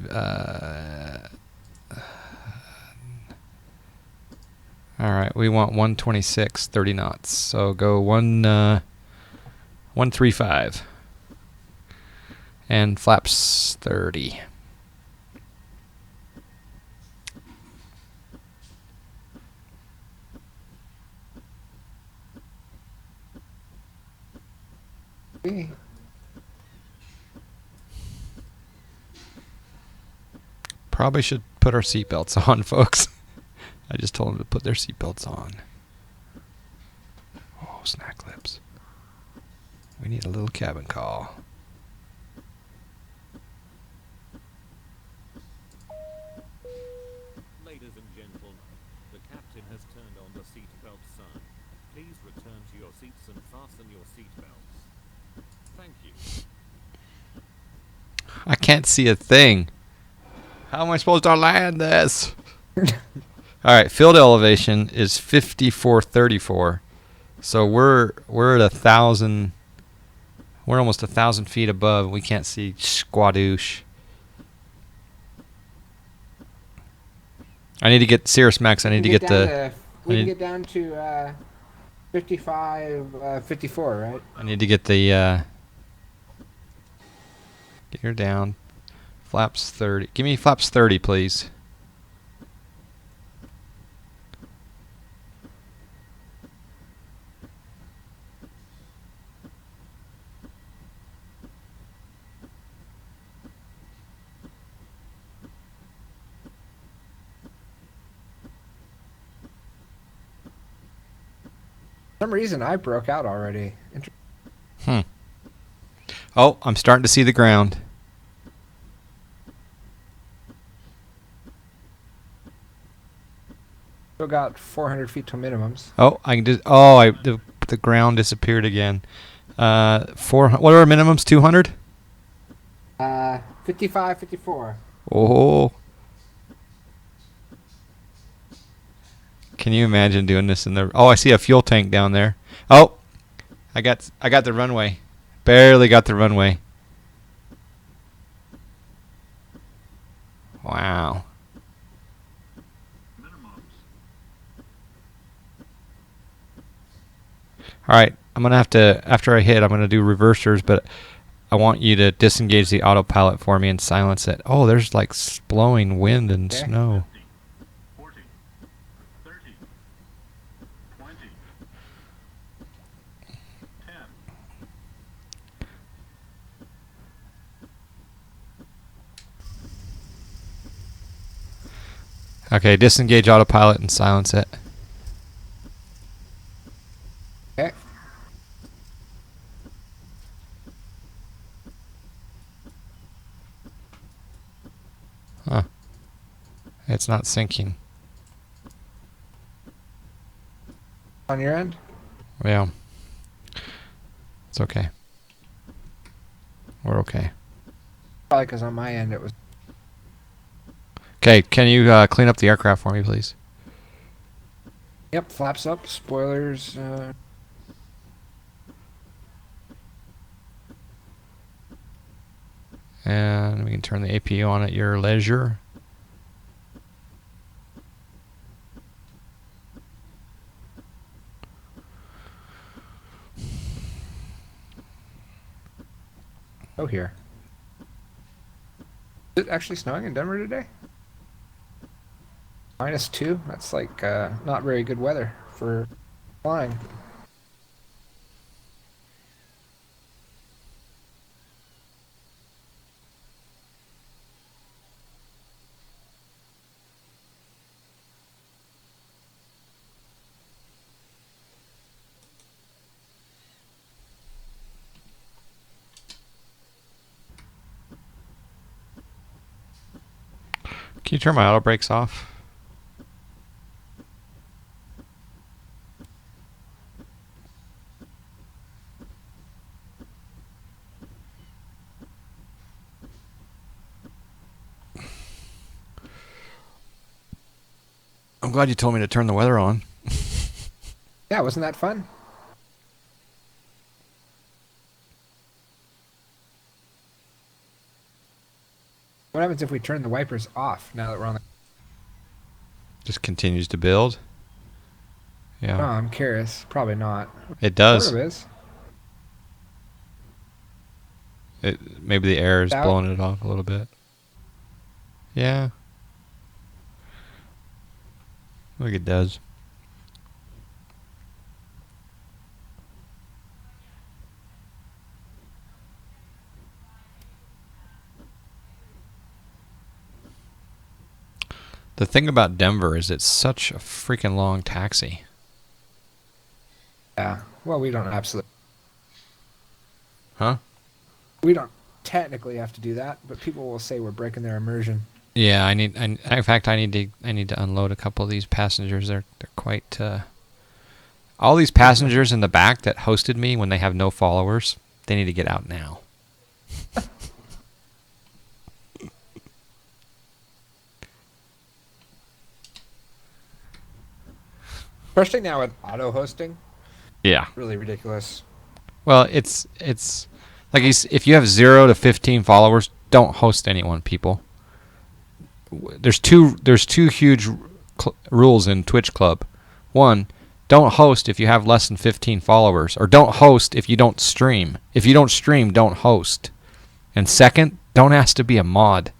all right, we want 126 30 knots. So go 135 and flaps 30. Probably should put our seatbelts on, folks. I just told them to put their seatbelts on. Oh, snack lips. We need a little cabin call. Ladies and gentlemen, the captain has turned on the seatbelt sign. Please return to your seats and fasten your seatbelts. Thank you. I can't see a thing. How am I supposed to land this? All right, field elevation is 5434. So we're at 1,000. We're almost 1,000 feet above. We can't see squadoosh. I need to get Cirrus Max. I need to get the. We can get down to 55, 54, right? I need to get the gear down. Flaps 30. Give me flaps 30, please. some reason I broke out already. Oh, I'm starting to see the ground. Still got 400 feet to minimums. Oh, I can just. Oh, the ground disappeared again. 400. What are our minimums? 200. 55, 54. Oh. Can you imagine doing this in the? Oh, I see a fuel tank down there. Oh, I got the runway. Barely got the runway. Wow. All right, I'm gonna have to, after I hit, I'm gonna do reversers, but I want you to disengage the autopilot for me and silence it. Oh, there's like blowing wind and snow. 40, 30, 20, 10. Okay, disengage autopilot and silence it. Okay. Huh. It's not syncing. On your end? Yeah. It's okay. We're okay. Probably because on my end it was. Okay, can you clean up the aircraft for me, please? Yep, flaps up, spoilers. And we can turn the APU on at your leisure. Oh, here. Is it actually snowing in Denver today? -2? That's like not very good weather for flying. Can you turn my auto brakes off? I'm glad you told me to turn the weather on. Yeah, wasn't that fun? What happens if we turn the wipers off now that we're on the... Just continues to build. Yeah. Oh, I'm curious. Probably not. It does. Sort of is. Maybe the air is Out. blowing it off a little bit. Yeah. I think it does. The thing about Denver is it's such a freaking long taxi. Yeah. Well, we don't absolutely... Huh? We don't technically have to do that, but people will say we're breaking their immersion. Yeah, in fact, I need to unload a couple of these passengers. They're quite. All these passengers in the back that hosted me when they have no followers, they need to get out now. Especially now with auto hosting. Yeah. Really ridiculous. Well, it's like if you have 0 to 15 followers, don't host anyone, people. There's two huge rules in Twitch Club. One, don't host if you have less than 15 followers, or don't host if you don't stream. If you don't stream, don't host. And second, don't ask to be a mod.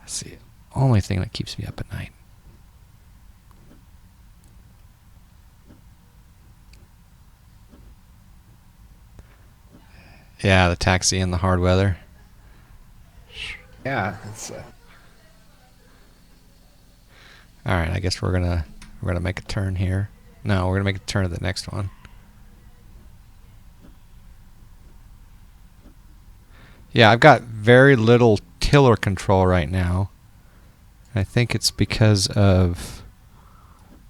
That's the only thing that keeps me up at night. Yeah, the taxi in the hard weather. Yeah, it's All right, I guess we're gonna make a turn here. No, we're gonna make a turn to the next one. Yeah, I've got very little tiller control right now. I think it's because of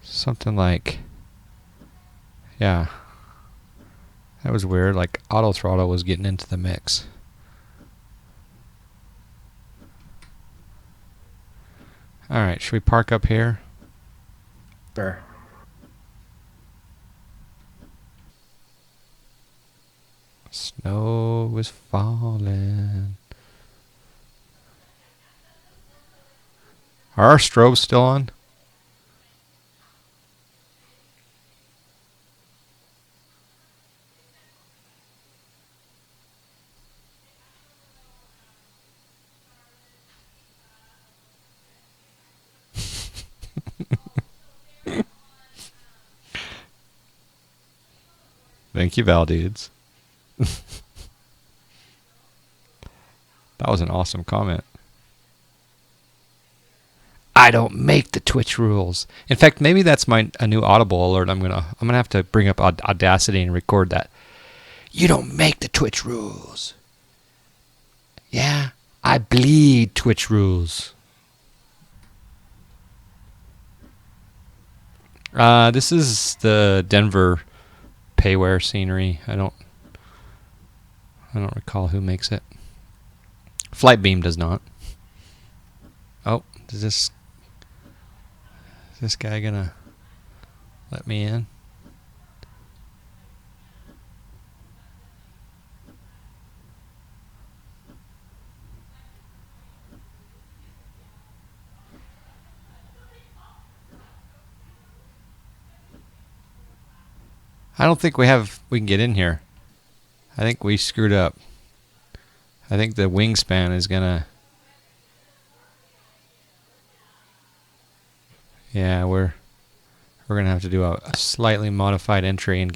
something like, yeah, that was weird. Like auto throttle was getting into the mix. All right, should we park up here? Sure. Snow is falling. Are our strobes still on? Thank you, Val dudes. That was an awesome comment. I don't make the Twitch rules. In fact, maybe that's a new Audible alert. I'm gonna have to bring up Audacity and record that. You don't make the Twitch rules. Yeah, I bleed Twitch rules. This is the Denver payware scenery. I don't recall who makes it. Flightbeam does not. Oh, is this guy gonna let me in? I don't think we can get in here. I think we screwed up. I think the wingspan is gonna. Yeah, we're gonna have to do a slightly modified entry and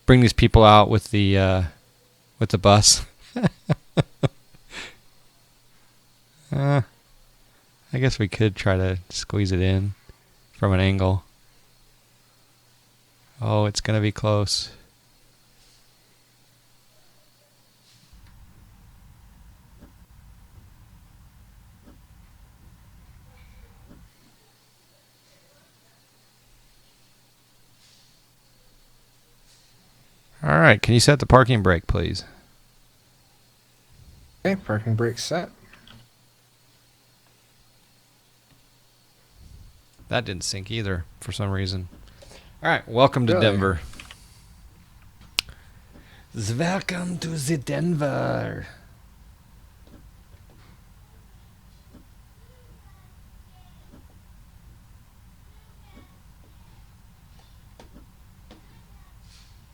bring these people out with the bus. I guess we could try to squeeze it in from an angle. Oh, it's gonna be close. All right, can you set the parking brake, please? Okay, parking brake set. That didn't sync either for some reason. All right, welcome to Really? Denver. Welcome to the Denver.